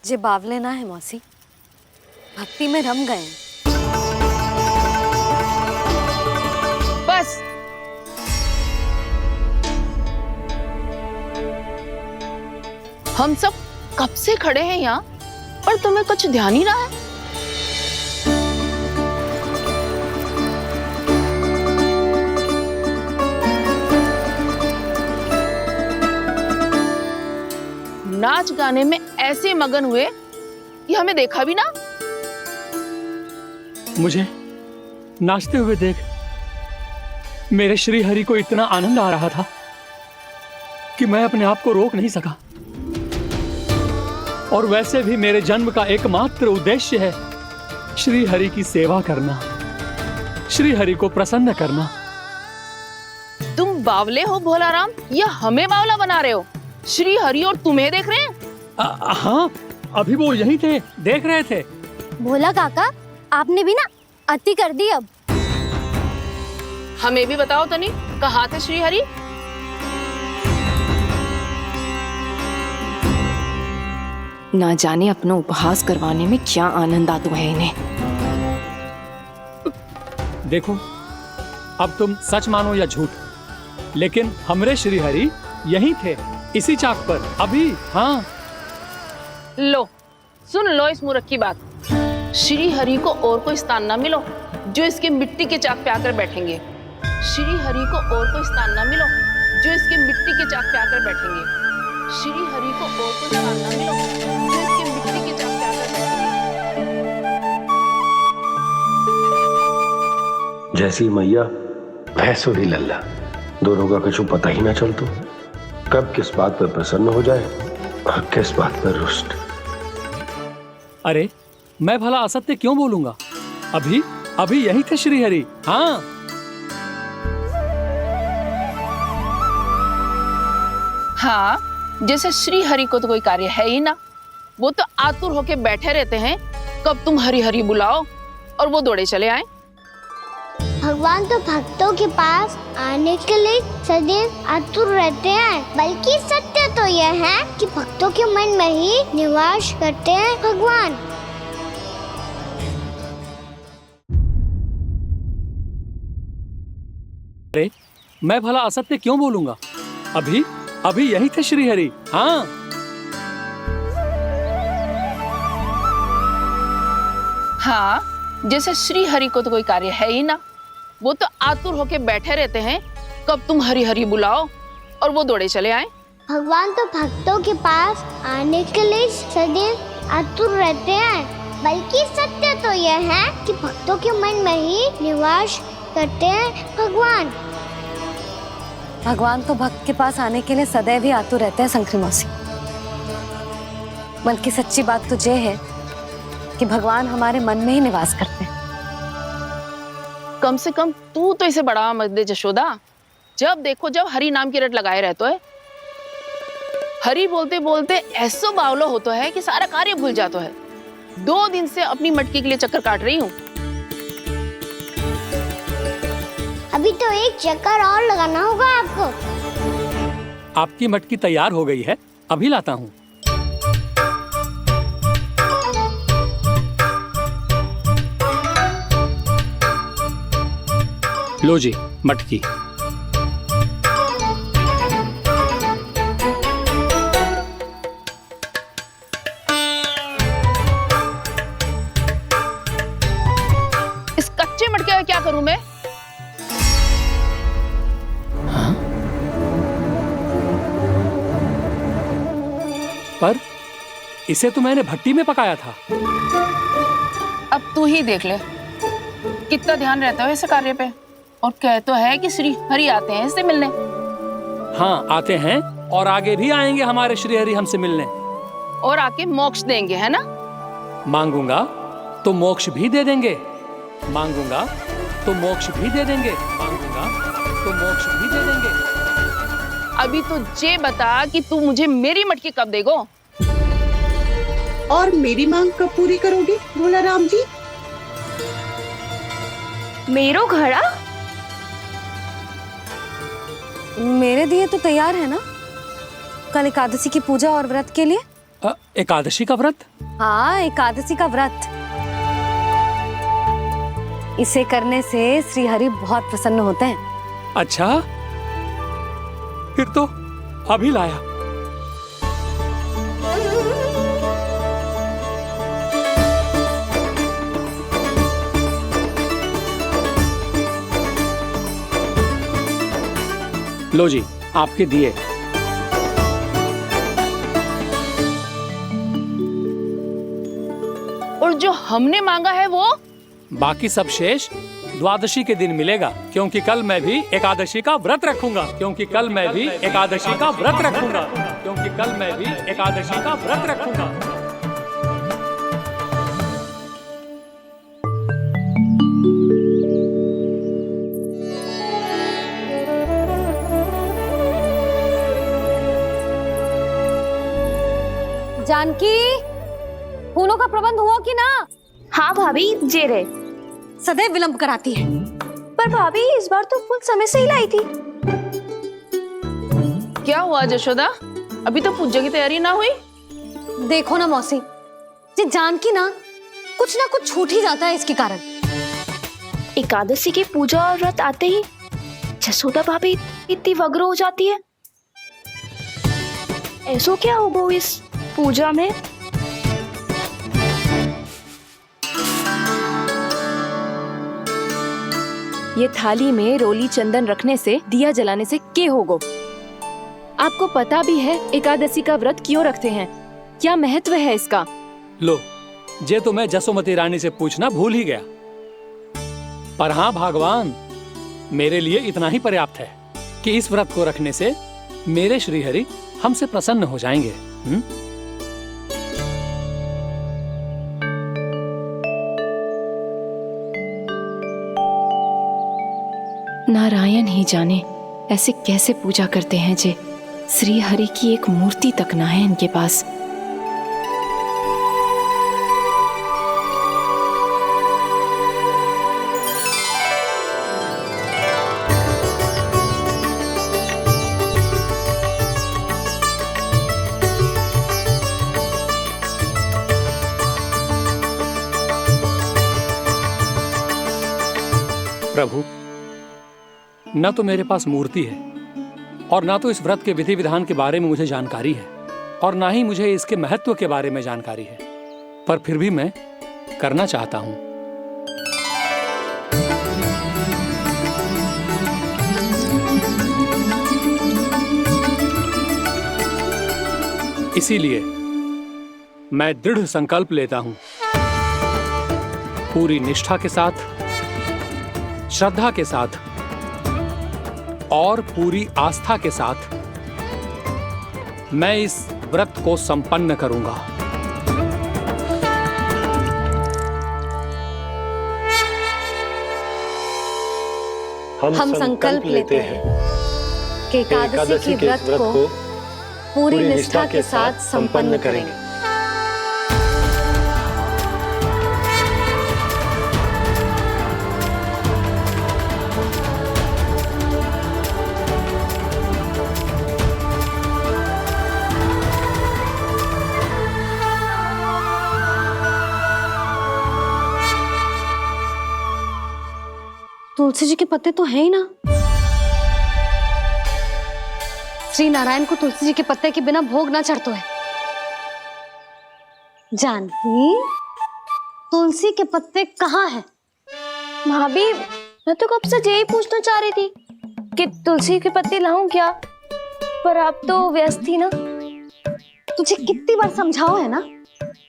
जे बावले ना है मौसी, भक्ति में रम गए। बस हम सब कब से खड़े हैं यहाँ, पर तुम्हें कुछ ध्यान ही रहा है। नाच गाने में ऐसे मगन हुए कि हमें देखा भी ना। मुझे नाचते हुए देख मेरे श्री हरि को इतना आनंद आ रहा था कि मैं अपने आप को रोक नहीं सका। और वैसे भी मेरे जन्म का एकमात्र उद्देश्य है श्री हरि की सेवा करना, श्री हरि को प्रसन्न करना। तुम बावले हो भोला राम, या हमें बावला बना रहे हो? श्री हरि और तुम्हें देख रहे हैं? हाँ, अभी वो यहीं थे, देख रहे थे। भोला काका, आपने भी ना अति कर दी। अब हमें भी बताओ तनी, कहाँ थे श्री हरि? ना जाने अपना उपहास करवाने में क्या आनंद आता है इन्हें। देखो, अब तुम सच मानो या झूठ, लेकिन हमरे श्रीहरि यहीं थे, इसी चाक पर अभी। हाँ, लो सुन लो इस मूर्ख की बात। श्री हरि को और कोई स्थान ना मिलो जो इसके मिट्टी के चाक पे आकर बैठेंगे। श्री हरि को और कोई स्थान ना मिलो जो इसके मिट्टी के चाक पे आकर बैठेंगे। श्री हरि को और कोई स्थान ना मिलो जो इसके मिट्टी के चाक पे आकर बैठेंगे। जैसी मैया भैंसो ही लल्ला, दोनों का कुछ पता ही ना चलतो, कब किस बात पर प्रसन्न हो जाए और किस बात पर रुष्ट। अरे मैं भला असत्य क्यों बोलूंगा? अभी अभी यही थे श्रीहरि। हाँ, हाँ, जैसे श्री हरि को तो कोई कार्य है ही ना, वो तो आतुर होके बैठे रहते हैं कब तुम हरि हरि बुलाओ और वो दौड़े चले आए। भगवान तो भक्तों के पास आने के लिए सदैव आतुर रहते हैं, बल्कि सत्य तो यह है कि भक्तों के मन में ही निवास करते हैं भगवान। अरे मैं भला असत्य क्यों बोलूंगा? अभी अभी यही थे श्रीहरि। हाँ, हाँ, जैसे श्री हरि को तो कोई कार्य है ही ना, वो तो आतुर होके बैठे रहते हैं कब तुम हरि हरि बुलाओ और वो दौड़े चले आए। भगवान तो भक्तों के पास आने के लिए सदैव आतुर रहते हैं, बल्कि सत्य तो यह है कि भक्तों के मन में ही निवास करते हैं भगवान। भगवान तो भक्त के पास आने के लिए सदैव ही आतुर रहते हैं शंकरी मौसी। बल्कि सच्ची बात तो ये है कि भगवान हमारे मन में ही निवास करते हैं। कम से कम तू तो इसे बढ़ावा मत दे जशोदा। जब देखो जब हरि नाम की रट लगाए रहते है। हरि बोलते बोलते ऐसो बावलो होता है कि सारा कार्य भूल जाता है। 2 दिन से अपनी मटकी के लिए चक्कर काट रही हूँ। अभी तो एक चक्कर और लगाना होगा आपको। आपकी मटकी तैयार हो गई है, अभी लाता हूँ। लो जी मटकी। इस कच्चे मटके का क्या करूं मैं? हाँ? पर इसे तो मैंने भट्टी में पकाया था। अब तू ही देख ले कितना ध्यान रहता है इस कार्य पे। और कह तो है कि श्री हरि आते हैं इससे मिलने। हाँ, आते हैं और आगे भी आएंगे हमारे श्रीहरि हमसे मिलने। और आके मोक्ष देंगे, है ना? मांगूंगा तो मोक्ष भी दे देंगे, मांगूंगा तो मोक्ष भी दे देंगे, मांगूंगा तो मोक्ष भी दे देंगे। अभी तो ये बता कि तू मुझे मेरी मटकी कब देगो? और मेरी मांग कब पूरी करोगे भोला राम जी? मेरो घड़ा मेरे दिए तो तैयार है ना? कल एकादशी की पूजा और व्रत के लिए। एकादशी का व्रत? हाँ, एकादशी का व्रत। इसे करने से श्री हरि बहुत प्रसन्न होते हैं। अच्छा, फिर तो अभी लाया। लो जी आपके दिए। और जो हमने मांगा है वो? बाकी सब शेष द्वादशी के दिन मिलेगा, क्योंकि कल मैं भी एकादशी का व्रत रखूंगा, क्योंकि कल मैं भी एकादशी का व्रत रखूंगा, क्योंकि कल मैं भी एकादशी का व्रत रखूंगा। जानकी, फूलों का प्रबंध हुआ कि ना? हाँ भाभी, जे रहे। सदैव विलंब कराती है। पर भाभी इस बार तो फूल समय से ही लाई थी। क्या हुआ जशोदा? अभी तो पूजा की तैयारी ना हुई? देखो ना मौसी, ये जानकी ना कुछ छूट ही जाता है इसके कारण। एकादशी की पूजा और व्रत आते ही जसोदा भाभी इतनी वग्र हो जाती है। ऐसो क्या होगा इस पूजा में? ये थाली में रोली चंदन रखने से, दिया जलाने से के होगो? आपको पता भी है एकादशी का व्रत क्यों रखते हैं? क्या महत्व है इसका? लो, जे तो मैं जसोमती रानी से पूछना भूल ही गया। पर हाँ भगवान, मेरे लिए इतना ही पर्याप्त है कि इस व्रत को रखने से मेरे श्रीहरि हमसे प्रसन्न हो जाएंगे। नारायण ही जाने ऐसे कैसे पूजा करते हैं जे श्री हरि की एक मूर्ति तक ना है इनके पास। प्रभु, न तो मेरे पास मूर्ति है और ना तो इस व्रत के विधि विधान के बारे में मुझे जानकारी है और ना ही मुझे इसके महत्व के बारे में जानकारी है, पर फिर भी मैं करना चाहता हूं। इसीलिए मैं दृढ़ संकल्प लेता हूं, पूरी निष्ठा के साथ, श्रद्धा के साथ और पूरी आस्था के साथ मैं इस व्रत को संपन्न करूंगा। हम संकल्प लेते हैं कि एकादशी के व्रत को पूरी निष्ठा के साथ संपन्न करेंगे। तुलसी जी के पत्ते तो है ही ना। श्री नारायण को तुलसी जी के पत्ते के बिना भोग ना चढ़तो है। जानकी, तुलसी के पत्ते कहाँ हैं? भाभी, मैं तो कब से यही पूछना चाह रही थी कि तुलसी के पत्ते लाऊं क्या, पर आप तो व्यस्त थी ना। तुझे कितनी बार समझाओ है ना,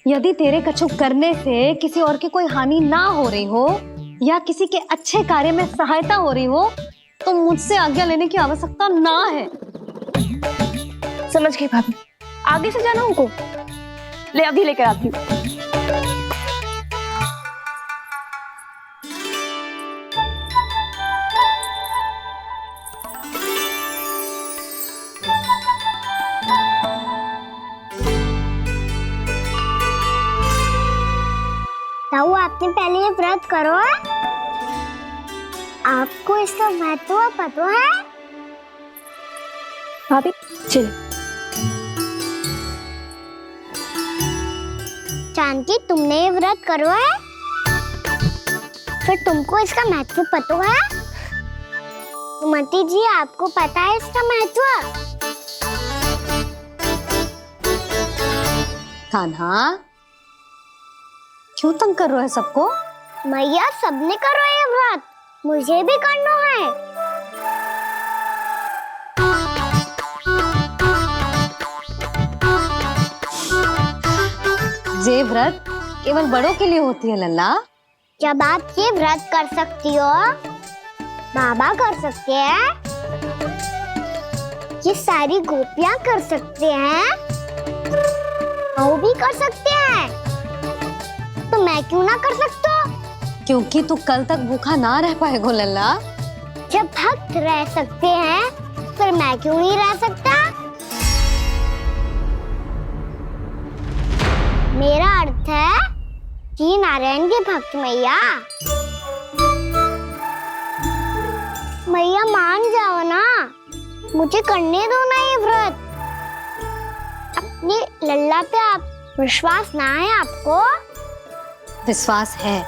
यदि तेरे कछु करने से किसी और की कोई हानि ना हो रही हो या किसी के अच्छे कार्य में सहायता हो रही हो तो मुझसे आज्ञा लेने की आवश्यकता ना है। समझ गई भाभी, आगे से जाना उनको। ले अभी लेकर आती हूँ। ताऊ, आपने पहले ये व्रत करो है? आपको इसका महत्व पता है? भाभी चलो। जानकी, तुमने ये व्रत करो है? फिर तुमको इसका महत्व पता है? सुमति जी, आपको पता है इसका महत्व? कान्हा, क्यों तंग कर रहे हो सबको? मैया, सबने करो ये व्रत, मुझे भी करना है। ये व्रत केवल बड़ों के लिए होती है लल्ला। जब आप ये व्रत कर सकती हो, बाबा कर सकते हैं, ये सारी गोपियां कर सकते हैं, वो भी कर सकते हैं, तो मैं क्यों ना कर सकता? क्योंकि तू कल तक भूखा ना रह पाएगा लल्ला। जब भक्त रह सकते हैं, फिर मैं क्यों नहीं रह सकता? मेरा अर्थ है कि नारायण के भक्त मैया, मैया मान जाओ ना, मुझे करने दो ना ये व्रत। अपनी लल्ला पे आप विश्वास ना है आपको? विश्वास है।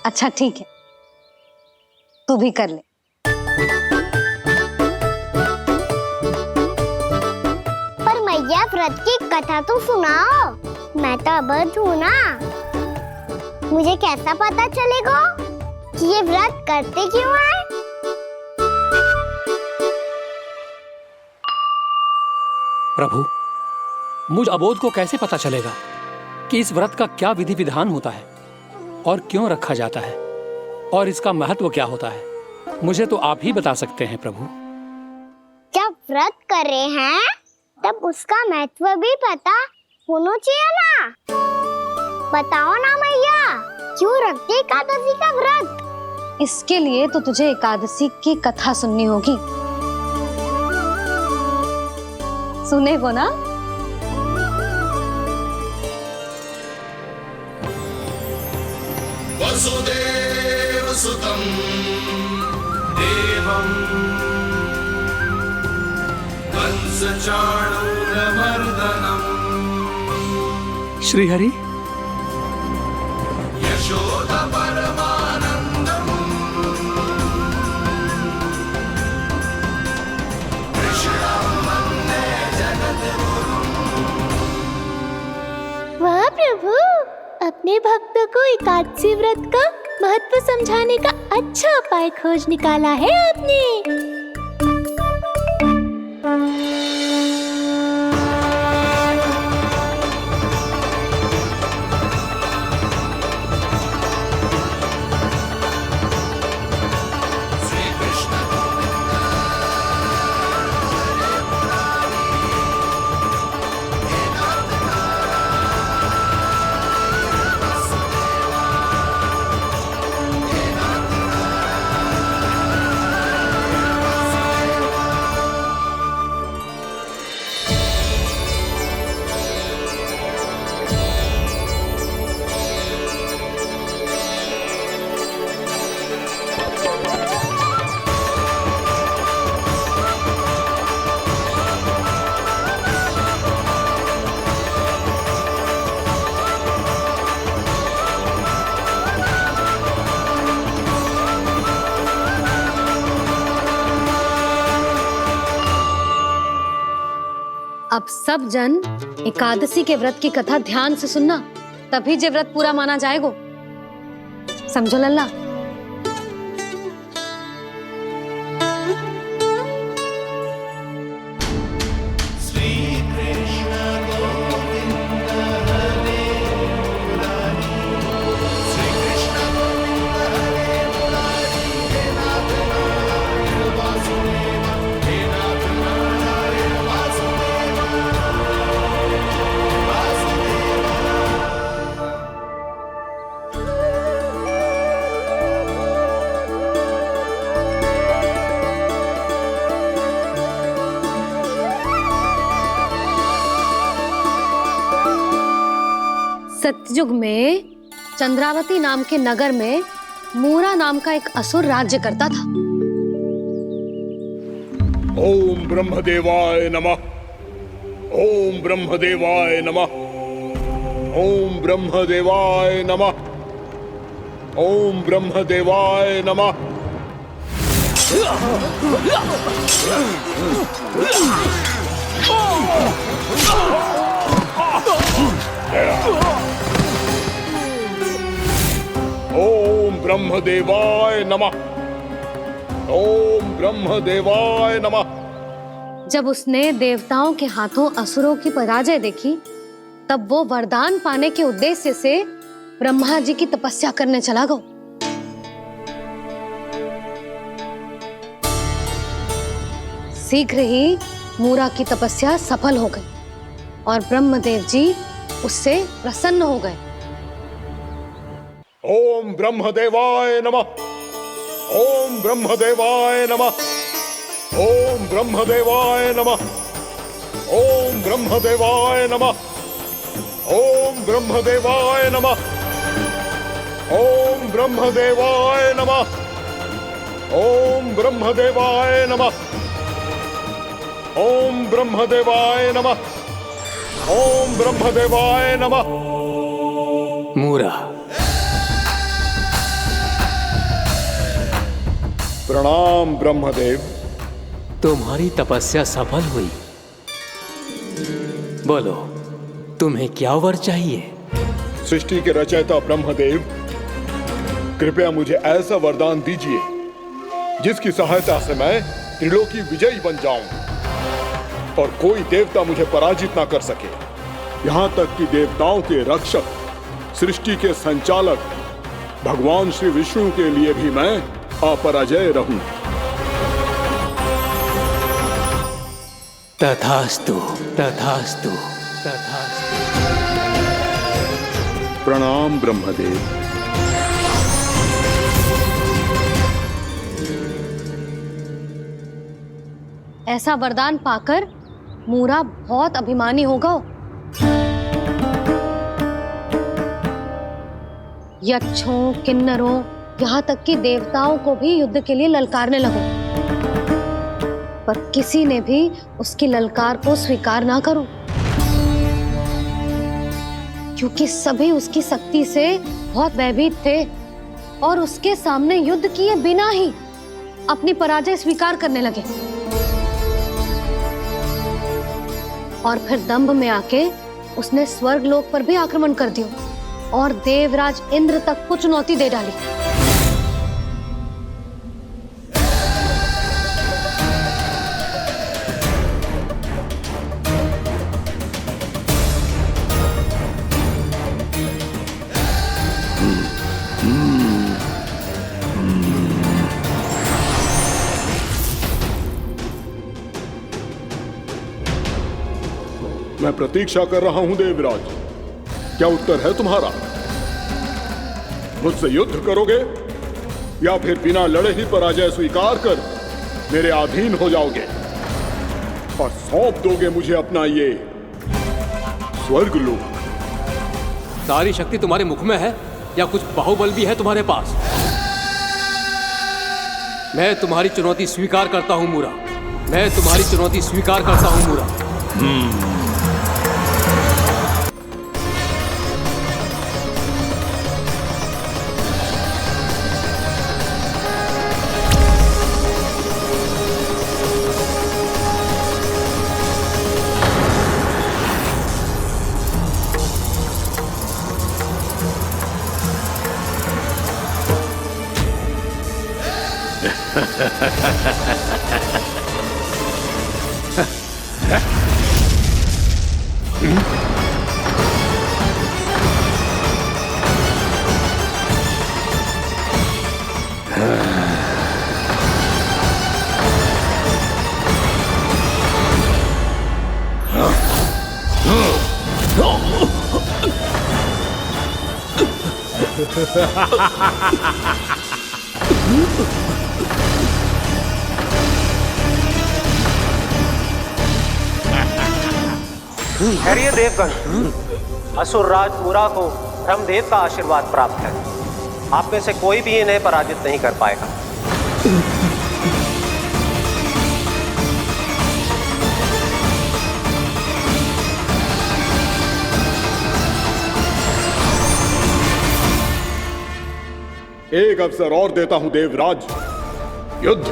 अच्छा ठीक है, तू भी कर ले। पर मैया व्रत की कथा तो सुनाओ, मैं तो अबध हूँ ना। मुझे कैसा पता चलेगा कि ये व्रत करते क्यों हैं? प्रभु, मुझ अबोध को कैसे पता चलेगा कि इस व्रत का क्या विधि विधान होता है और क्यों रखा जाता है और इसका महत्व क्या होता है? मुझे तो आप ही बता सकते हैं प्रभु। जब व्रत कर रहे हैं तब उसका महत्व भी पता होना चाहिए ना। बताओ ना मैया, क्यों रखते एकादशी का व्रत? इसके लिए तो तुझे एकादशी की कथा सुननी होगी। सुनेगो ना? वसुदेव सुतं देवं कंसचाणूरमर्दनम् श्रीहरि, यशोद परमानन्दम् कृष्णं वन्दे जगद्गुरुम्। वाह प्रभु, अपने भक्तों को एकादशी व्रत का महत्व समझाने का अच्छा उपाय खोज निकाला है आपने। अब सब जन एकादशी के व्रत की कथा ध्यान से सुनना, तभी जे व्रत पूरा माना जाएगा। समझो लल्ला? सतयुग में चंद्रावती नाम के नगर में मूरा नाम का एक असुर राज्य करता था। ओम ब्रह्मदेवाय नमः। ओम ब्रह्मदेवाय नमः। ओम ब्रह्मदेवाय नमः। ओम ब्रह्मदेवाय नमः। ओम ब्रह्मदेवाय नमः। ओम ब्रह्मदेवाय नमः। जब उसने देवताओं के हाथों असुरों की पराजय देखी, तब वो वरदान पाने के उद्देश्य से ब्रह्मा जी की तपस्या करने चला गया। शीघ्र ही मूरा की तपस्या सफल हो गई और ब्रह्मदेव जी उससे प्रसन्न हो गए। ओम ब्रह्मदेवाय नमः। ओम ब्रह्मदेवाय नमः। ओम ब्रह्मदेवाय नमः। ओम ब्रह्मदेवाय नमः। ओम ब्रह्मदेवाय नमः। ओम ब्रह्मदेवाय नमः। ओम ब्रह्मदेवाय नमः। ओम ब्रह्मदेवाय नमः। ओम ब्रह्मदेवाय नमः। मूरा, प्रणाम ब्रह्मदेव। तुम्हारी तपस्या सफल हुई। बोलो, तुम्हें क्या वर चाहिए? सृष्टि के रचयिता ब्रह्मदेव, कृपया मुझे ऐसा वरदान दीजिए जिसकी सहायता से मैं त्रिलोकी विजयी बन जाऊं और कोई देवता मुझे पराजित ना कर सके। यहां तक कि देवताओं के रक्षक, सृष्टि के संचालक भगवान श्री विष्णु के लिए भी मैं अपराजय रहूं। तथास्तु, तथास्तु, तथास्तु। प्रणाम ब्रह्मदेव। ऐसा वरदान पाकर मूरा बहुत अभिमानी होगा। यक्षों, किन्नरों, यहाँ तक कि देवताओं को भी युद्ध के लिए ललकारने लगा, पर किसी ने भी उसकी ललकार को स्वीकार ना करो, क्योंकि सभी उसकी शक्ति से बहुत भयभीत थे और उसके सामने युद्ध किए बिना ही अपनी पराजय स्वीकार करने लगे। और फिर दंभ में आके उसने स्वर्ग लोक पर भी आक्रमण कर दिया और देवराज इंद्र तक को चुनौती दे डाली। मैं प्रतीक्षा कर रहा हूं देवराज, क्या उत्तर है तुम्हारा? मुझसे युद्ध करोगे या फिर बिना लड़े ही पराजय स्वीकार कर मेरे अधीन हो जाओगे और सौंप दोगे मुझे अपना ये स्वर्ग लोक? सारी शक्ति तुम्हारे मुख में है या कुछ बाहुबल भी है तुम्हारे पास? मैं तुम्हारी चुनौती स्वीकार करता हूं मूरा, मैं तुम्हारी चुनौती स्वीकार करता हूं मूरा। खैरिए देवगण, असुर राज मूरा को ब्रह्मदेव का आशीर्वाद प्राप्त है। आप में से कोई भी इन्हें पराजित नहीं कर पाएगा। एक अवसर और देता हूं देवराज, युद्ध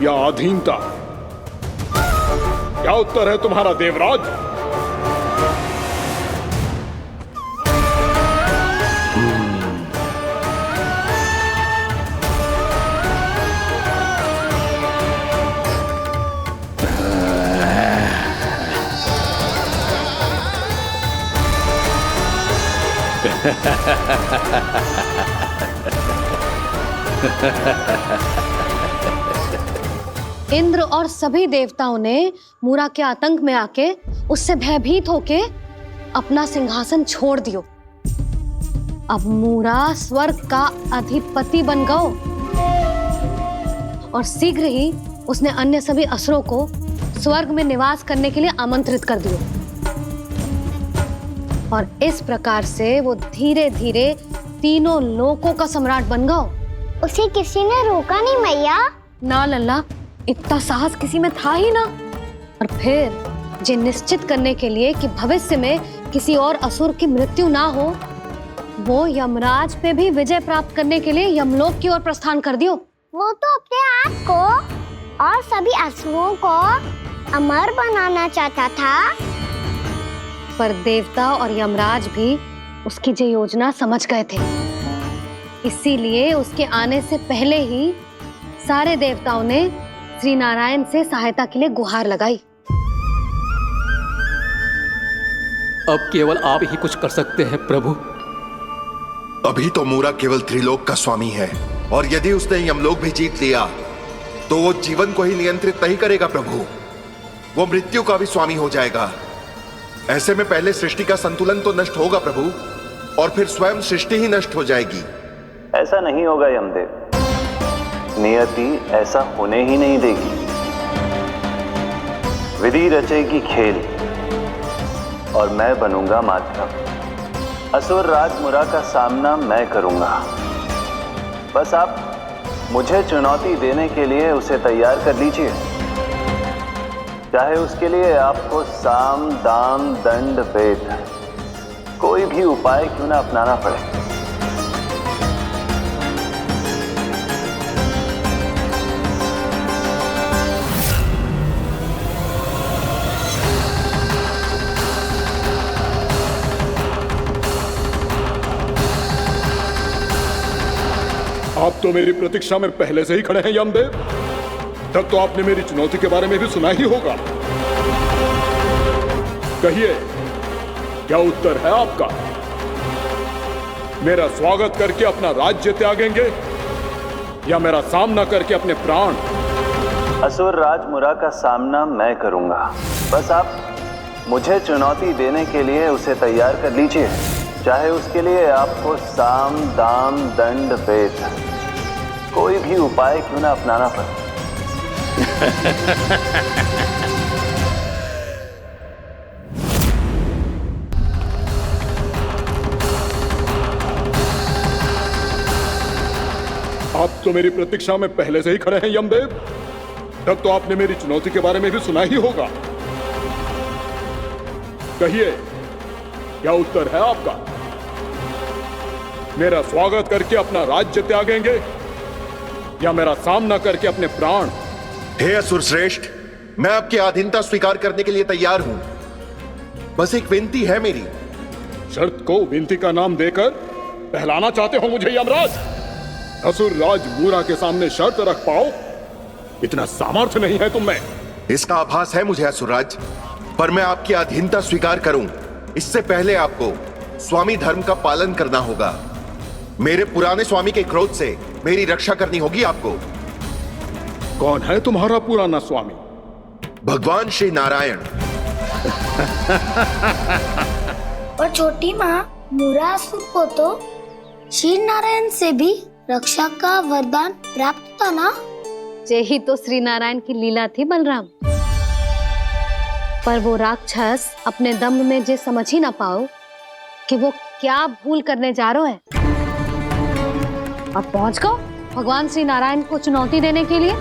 या अधीनता, क्या उत्तर है तुम्हारा देवराज? इंद्र और सभी देवताओं ने मूरा के आतंक में आके उससे भयभीत होके अपना सिंहासन छोड़ दियो। अब मूरा स्वर्ग का अधिपति बन गयो और शीघ्र ही उसने अन्य सभी असुरों को स्वर्ग में निवास करने के लिए आमंत्रित कर दियो। और इस प्रकार से वो धीरे धीरे तीनों लोकों का सम्राट बन गयो। उसे किसी ने रोका नहीं मैया? ना लल्ला, इतना साहस किसी में था ही ना। और फिर जे निश्चित करने के लिए कि भविष्य में किसी और असुर की मृत्यु ना हो, वो यमराज पे भी विजय प्राप्त करने के लिए यमलोक की ओर प्रस्थान कर दियो। वो तो अपने आप को और सभी असुरों को अमर बनाना चाहता था। पर देवता और यमराज भी उसकी जो योजना समझ गए थे, इसीलिए उसके आने से पहले ही सारे देवताओं ने श्री नारायण से सहायता के लिए गुहार लगाई। अब केवल आप ही कुछ कर सकते हैं प्रभु। अभी तो मूरा केवल त्रिलोक का स्वामी है, और यदि उसने यमलोक भी जीत लिया तो वो जीवन को ही नियंत्रित नहीं करेगा प्रभु, वो मृत्यु का भी स्वामी हो जाएगा। ऐसे में पहले सृष्टि का संतुलन तो नष्ट होगा प्रभु, और फिर स्वयं सृष्टि ही नष्ट हो जाएगी। ऐसा नहीं होगा यमदेव, नियति ऐसा होने ही नहीं देगी। विधि रचेगी खेल और मैं बनूंगा माध्यम। असुर राज मुरा का सामना मैं करूंगा। बस आप मुझे चुनौती देने के लिए उसे तैयार कर लीजिए, चाहे उसके लिए आपको साम दाम दंड भेद कोई भी उपाय क्यों ना अपनाना पड़े। आप तो मेरी प्रतीक्षा में पहले से ही खड़े हैं यमदेव। तब तो आपने मेरी चुनौती के बारे में भी सुना ही होगा। कहिए, क्या उत्तर है आपका? मेरा स्वागत करके अपना राज्य त्यागेंगे या मेरा सामना करके अपने प्राण? असुर राज मुरा का सामना मैं करूंगा। बस आप मुझे चुनौती देने के लिए उसे तैयार कर लीजिए, चाहे उसके लिए आपको साम दाम दंड भेद कोई भी उपाय क्यों ना अपनाना पड़े। आप तो मेरी प्रतीक्षा में पहले से ही खड़े हैं यमदेव। तब तो आपने मेरी चुनौती के बारे में भी सुना ही होगा। कहिए, क्या उत्तर है आपका? मेरा स्वागत करके अपना राज्य त्यागेंगे या मेरा सामना करके अपने प्राण? हे असुर श्रेष्ठ, मैं आपकी अधीनता स्वीकार करने के लिए तैयार हूं। बस एक विनती है मेरी। शर्त को विनती का नाम देकर पहलाना चाहते हो मुझे यमराज? असुर राज मूरा के सामने शर्त रख पाओ, इतना सामर्थ्य नहीं है तुम में। इसका आभास है मुझे असुरराज, पर मैं आपकी अधीनता स्वीकार करूं इससे पहले आपको स्वामी धर्म का पालन करना होगा। मेरे पुराने स्वामी के क्रोध से मेरी रक्षा करनी होगी आपको। कौन है तुम्हारा पुराना स्वामी? भगवान श्री नारायण। और छोटी माँ मूरासुर को तो श्री नारायण से भी रक्षा का वरदान प्राप्त था ना? यही तो श्री नारायण की लीला थी बलराम। पर वो राक्षस अपने दम में जे समझ ही ना पाओ कि वो क्या भूल करने जा रहा है। अब पहुंच गो भगवान श्री नारायण को चुनौती देने के लिए।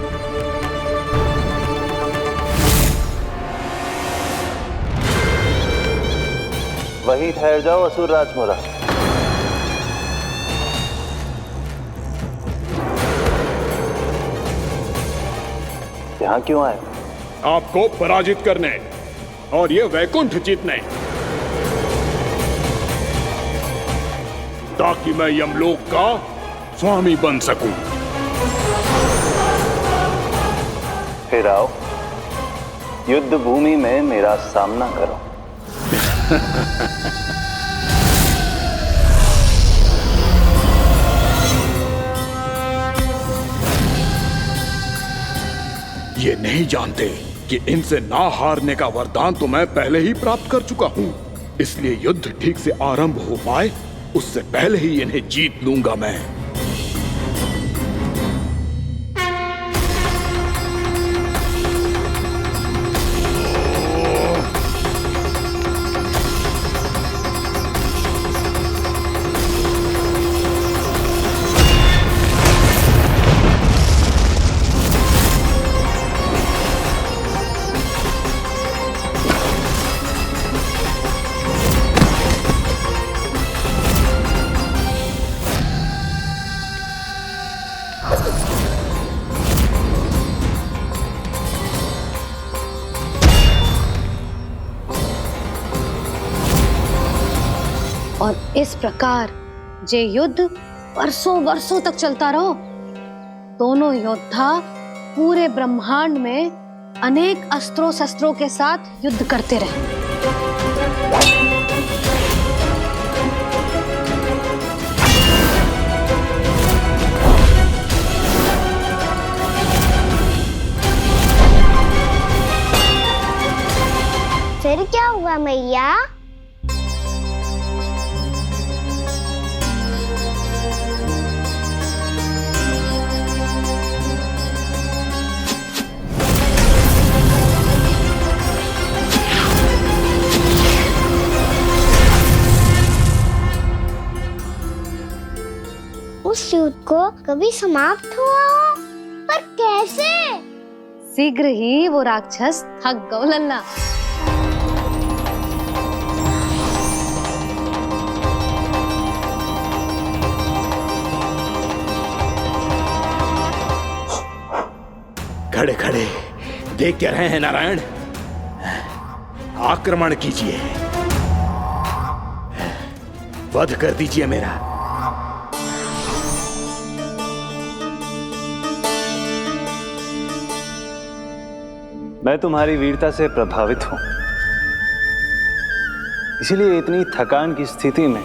वही ठहर जाओ असुर राज मुरा। यहाँ क्यों आए? आपको पराजित करने और ये वैकुंठ जीतने, ताकि मैं यमलोक का स्वामी बन सकूं। फिर आओ, युद्ध भूमि में मेरा सामना करो। ये नहीं जानते कि इनसे ना हारने का वरदान तो मैं पहले ही प्राप्त कर चुका हूं, इसलिए युद्ध ठीक से आरंभ हो पाए उससे पहले ही इन्हें जीत लूंगा मैं। और इस प्रकार ये युद्ध वर्षों वर्षों तक चलता रहो। दोनों योद्धा पूरे ब्रह्मांड में अनेक अस्त्रों शस्त्रों के साथ युद्ध करते रहे। फिर क्या हुआ मैया? उस युद्ध को कभी समाप्त हुआ हो, पर कैसे? शीघ्र ही वो राक्षस थक गौ लल्ला। खड़े खड़े देख क्या रहे हैं नारायण? आक्रमण कीजिए, वध कर दीजिए मेरा। मैं तुम्हारी वीरता से प्रभावित हूं, इसीलिए इतनी थकान की स्थिति में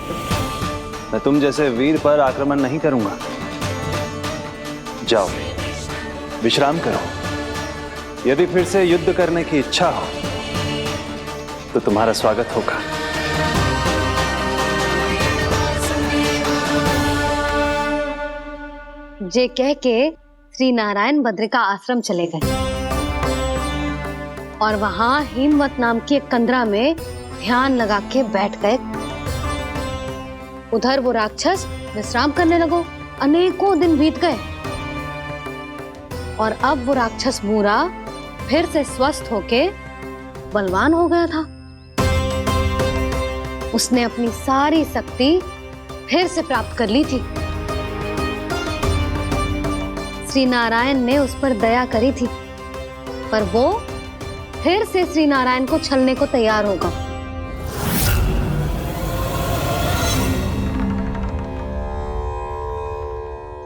मैं तुम जैसे वीर पर आक्रमण नहीं करूंगा। जाओ विश्राम करो। यदि फिर से युद्ध करने की इच्छा हो तो तुम्हारा स्वागत होगा। जे कह के श्री नारायण बद्रिका आश्रम चले गए और वहां हिमवत नाम की एक कंदरा में ध्यान लगा के बैठ गए। उधर वो राक्षस विश्राम करने लगो। अनेकों दिन बीत गए और अब वो राक्षस मूरा फिर से स्वस्थ होके बलवान हो गया था। उसने अपनी सारी शक्ति फिर से प्राप्त कर ली थी। श्री नारायण ने उस पर दया करी थी, पर वो फिर से श्री नारायण को छलने को तैयार होगा।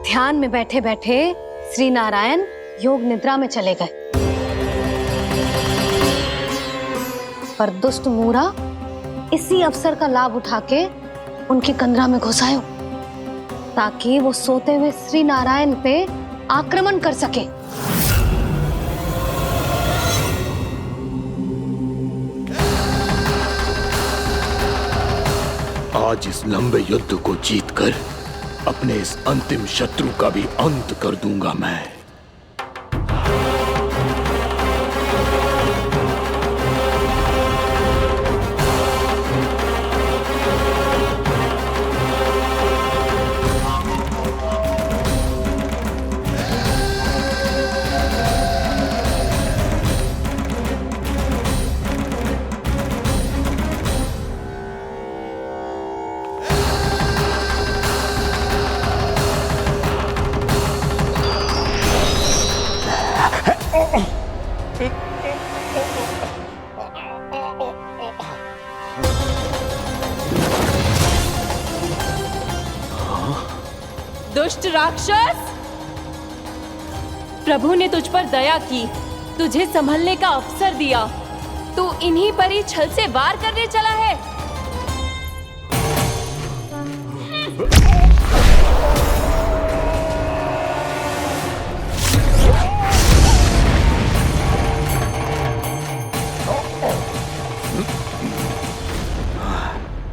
ध्यान में बैठे बैठे श्री नारायण योग निद्रा में चले गए, पर दुष्ट मूरा इसी अवसर का लाभ उठा के उनकी कंदरा में घुस आयो ताकि वो सोते हुए श्री नारायण पे आक्रमण कर सके। आज इस लंबे युद्ध को जीतकर अपने इस अंतिम शत्रु का भी अंत कर दूंगा मैं। दुष्ट राक्षस, प्रभु ने तुझ पर दया की, तुझे संभलने का अवसर दिया। तू इन्हीं पर ही छल से वार करने चला है।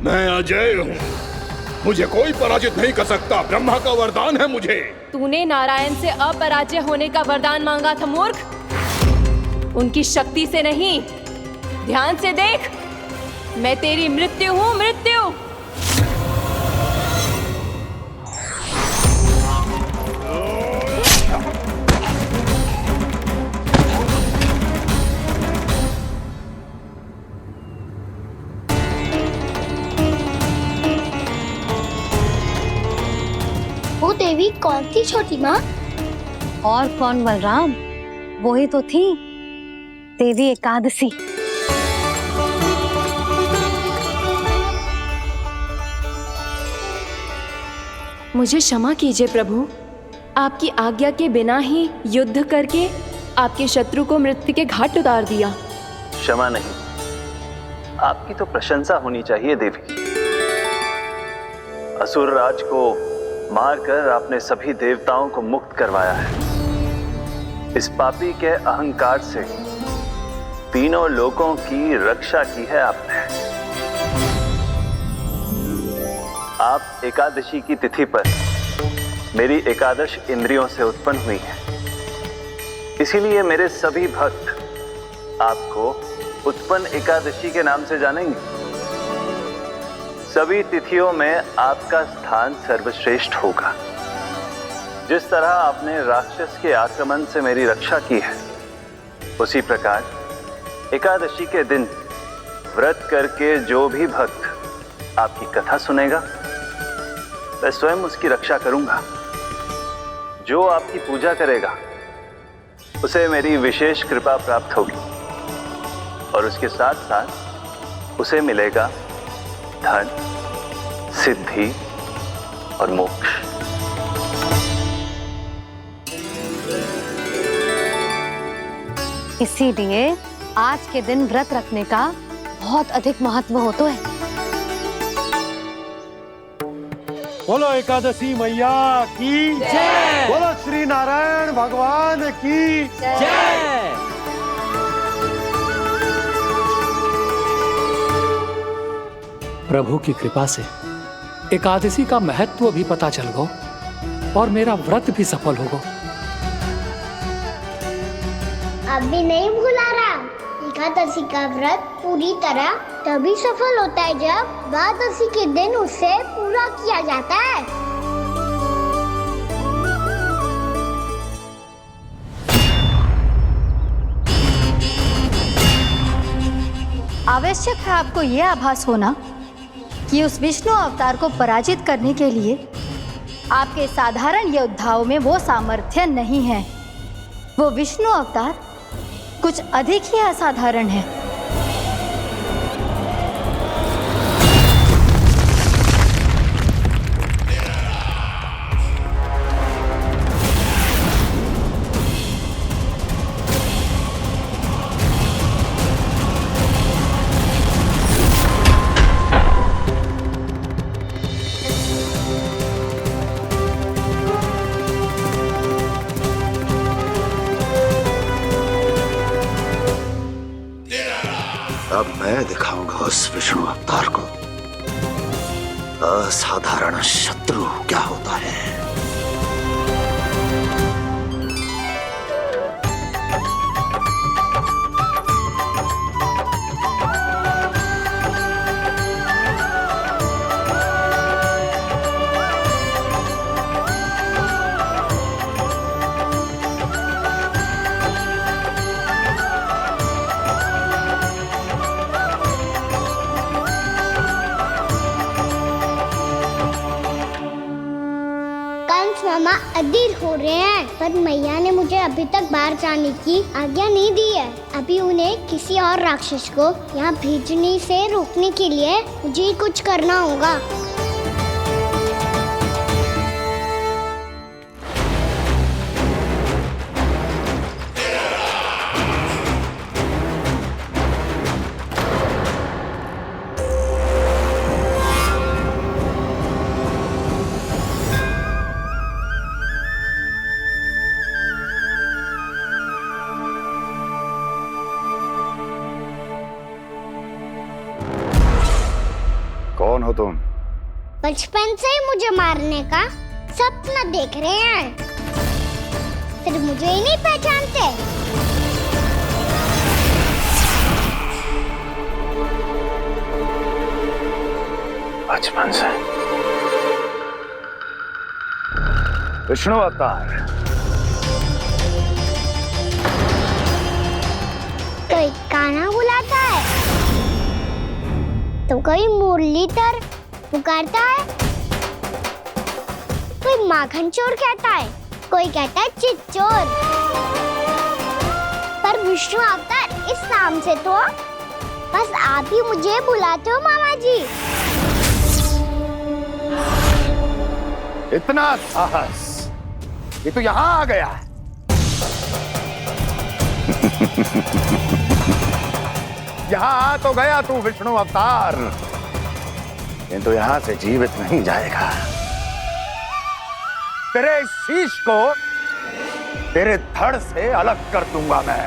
मैं अजय हूँ, मुझे कोई पराजित नहीं कर सकता। ब्रह्मा का वरदान है मुझे। तूने नारायण से अपराजय होने का वरदान मांगा था मूर्ख, उनकी शक्ति से नहीं। ध्यान से देख, मैं तेरी मृत्यु हूं, मृत्यु। वो देवी कौन थी छोटी माँ? और कौन बलराम, वो ही तो थी देवी एकादशी। मुझे क्षमा कीजिए प्रभु, आपकी आज्ञा के बिना ही युद्ध करके आपके शत्रु को मृत्यु के घाट उतार दिया। क्षमा नहीं, आपकी तो प्रशंसा होनी चाहिए देवी। असुर राज को मारकर आपने सभी देवताओं को मुक्त करवाया है। इस पापी के अहंकार से तीनों लोकों की रक्षा की है आपने। आप एकादशी की तिथि पर मेरी एकादश इंद्रियों से उत्पन्न हुई हैं। इसीलिए मेरे सभी भक्त आपको उत्पन्न एकादशी के नाम से जानेंगे। सभी तिथियों में आपका स्थान सर्वश्रेष्ठ होगा। जिस तरह आपने राक्षस के आक्रमण से मेरी रक्षा की है, उसी प्रकार एकादशी के दिन व्रत करके जो भी भक्त आपकी कथा सुनेगा, मैं स्वयं उसकी रक्षा करूंगा। जो आपकी पूजा करेगा उसे मेरी विशेष कृपा प्राप्त होगी और उसके साथ साथ उसे मिलेगा धन, सिद्धि और मोक्ष। इसीलिए आज के दिन व्रत रखने का बहुत अधिक महत्व होता है। बोलो एकादशी मैया की जय। बोलो श्री नारायण भगवान की जय। प्रभु की कृपा से एकादशी का महत्व भी पता चल गो और मेरा व्रत भी सफल हो गो। अभी नहीं भूला राम, एकादशी का व्रत पूरी तरह तभी सफल होता है जब द्वादशी के दिन उसे पूरा किया जाता है। आवश्यक है आपको यह आभास होना कि उस विष्णु अवतार को पराजित करने के लिए आपके साधारण योद्धाओं में वो सामर्थ्य नहीं है। वो विष्णु अवतार कुछ अधिक ही असाधारण है। अब मैं दिखाऊंगा उस विष्णु अवतार को असाधारण शत्रु क्या होता है। मामा अधीर हो रहे हैं, पर मैया ने मुझे अभी तक बाहर जाने की आज्ञा नहीं दी है। अभी उन्हें किसी और राक्षस को यहाँ भेजने से रोकने के लिए मुझे ही कुछ करना होगा। कौन हो तुम? बचपन से ही मुझे मारने का सपना देख रहे हैं, सिर्फ मुझे ही नहीं पहचानते। बचपन से विष्णु अवतार। कोई कान्हा बुलाता है तो कोई मुरलीधर पुकारता है, कोई माखन चोर कहता है, कोई कहता है चिच्चोर। पर विष्णु अवतार इस नाम से तो बस आप ही मुझे बुलाते हो मामा जी। इतना साहस कि तू यहां आ गया है। यहां आ तो गया तू विष्णु अवतार, किंतु यहां से जीवित नहीं जाएगा। तेरे शीश को तेरे धड़ से अलग कर दूंगा मैं।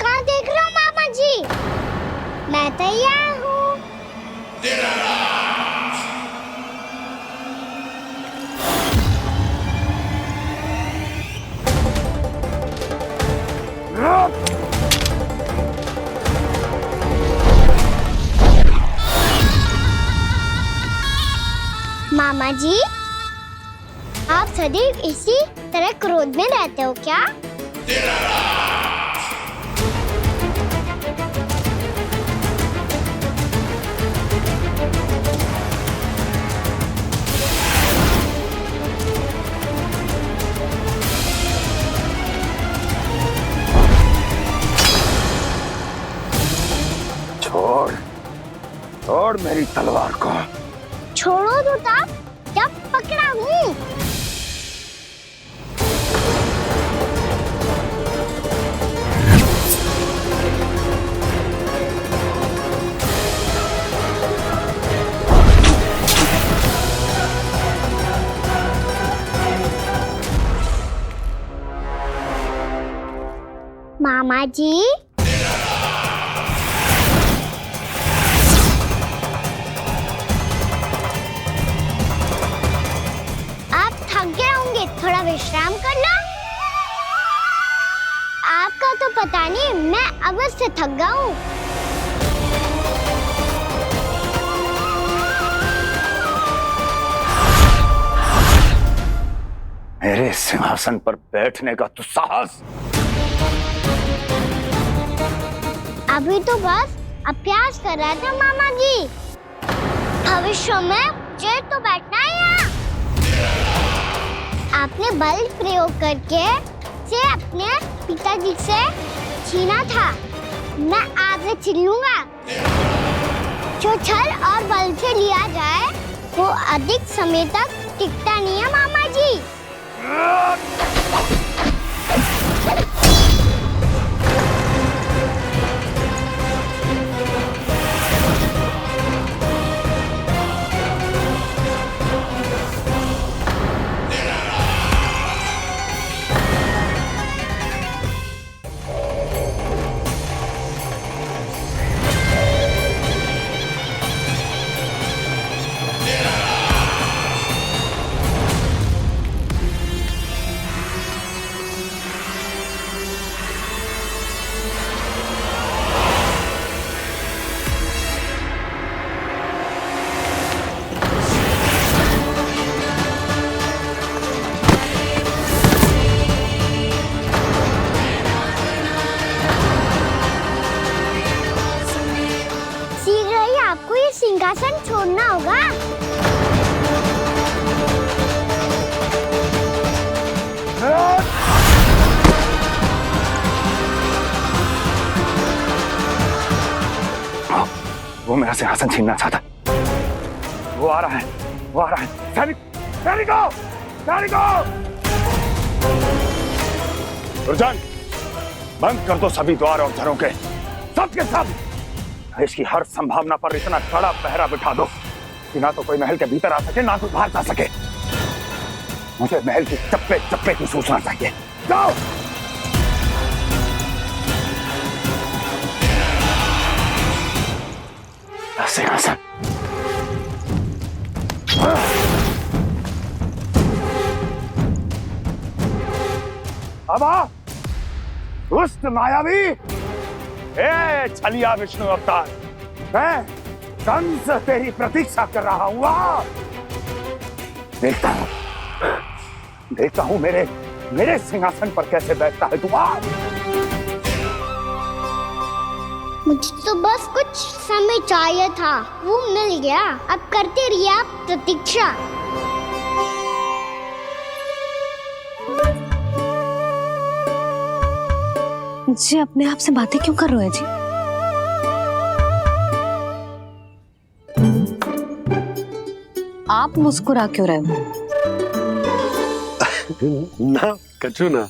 कहाँ देख रहे हो मामा जी? मैं तैयार हूँ। मामा जी, आप सदैव इसी तरह क्रोध में रहते हो क्या? छोड़ छोड़ मेरी तलवार को। छोड़ो तो तब जब पकड़ा हूँ। मामा जी, थोड़ा विश्राम कर लो। आपका तो पता नहीं, मैं अवश्य थक गया हूँ। मेरे सिंहासन पर बैठने का तू साहस? अभी तो बस अभ्यास कर रहा था मामा जी। भविष्य में मुझे तो बैठना है यहाँ। आपने बल प्रयोग करके से अपने पिताजी से छीना था। मैं आपसे छीन लूंगा। जो छल और बल से लिया जाए वो अधिक समय तक टिकता नहीं है मामा जी। सिंहासन छोड़ना होगा। वो मेरा सिंहासन छीनना चाहता। वो आ रहा है, वो आ रहा है। सैनिकों, दुर्जन, बंद कर दो सभी द्वार और झरों के, सब के सब। इसकी हर संभावना पर इतना कड़ा पहरा बिठा दो कि ना तो कोई महल के भीतर आ सके, ना तो बाहर जा सके। मुझे महल की चप्पे चप्पे की सूचना चाहिए। जाओ। सिंहासन। अब आ, दुष्ट मायावी, ए छलिया विष्णु अवतार, मैं कंस तेरी प्रतीक्षा कर रहा हूँ। देखता हूँ मेरे सिंहासन पर कैसे बैठता है तू। मुझे तो बस कुछ समय चाहिए था, वो मिल गया। अब करते रहिए आप प्रतीक्षा। जी अपने आप से बातें क्यों कर रहे हैं जी? आप मुस्कुरा क्यों रहे हो? ना कचू ना,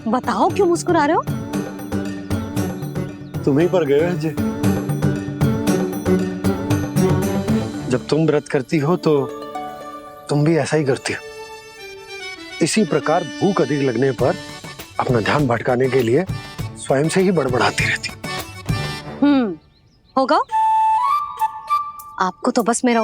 बताओ क्यों मुस्कुरा रहे हो? तुम्हीं पर गए हैं जी। जब तुम व्रत करती हो तो तुम भी ऐसा ही करती हो। इसी प्रकार भूख अधिक लगने पर अपना ध्यान भटकाने के लिए स्वयं से ही बड़बड़ाती रहती। होगा। आपको तो बस मेरा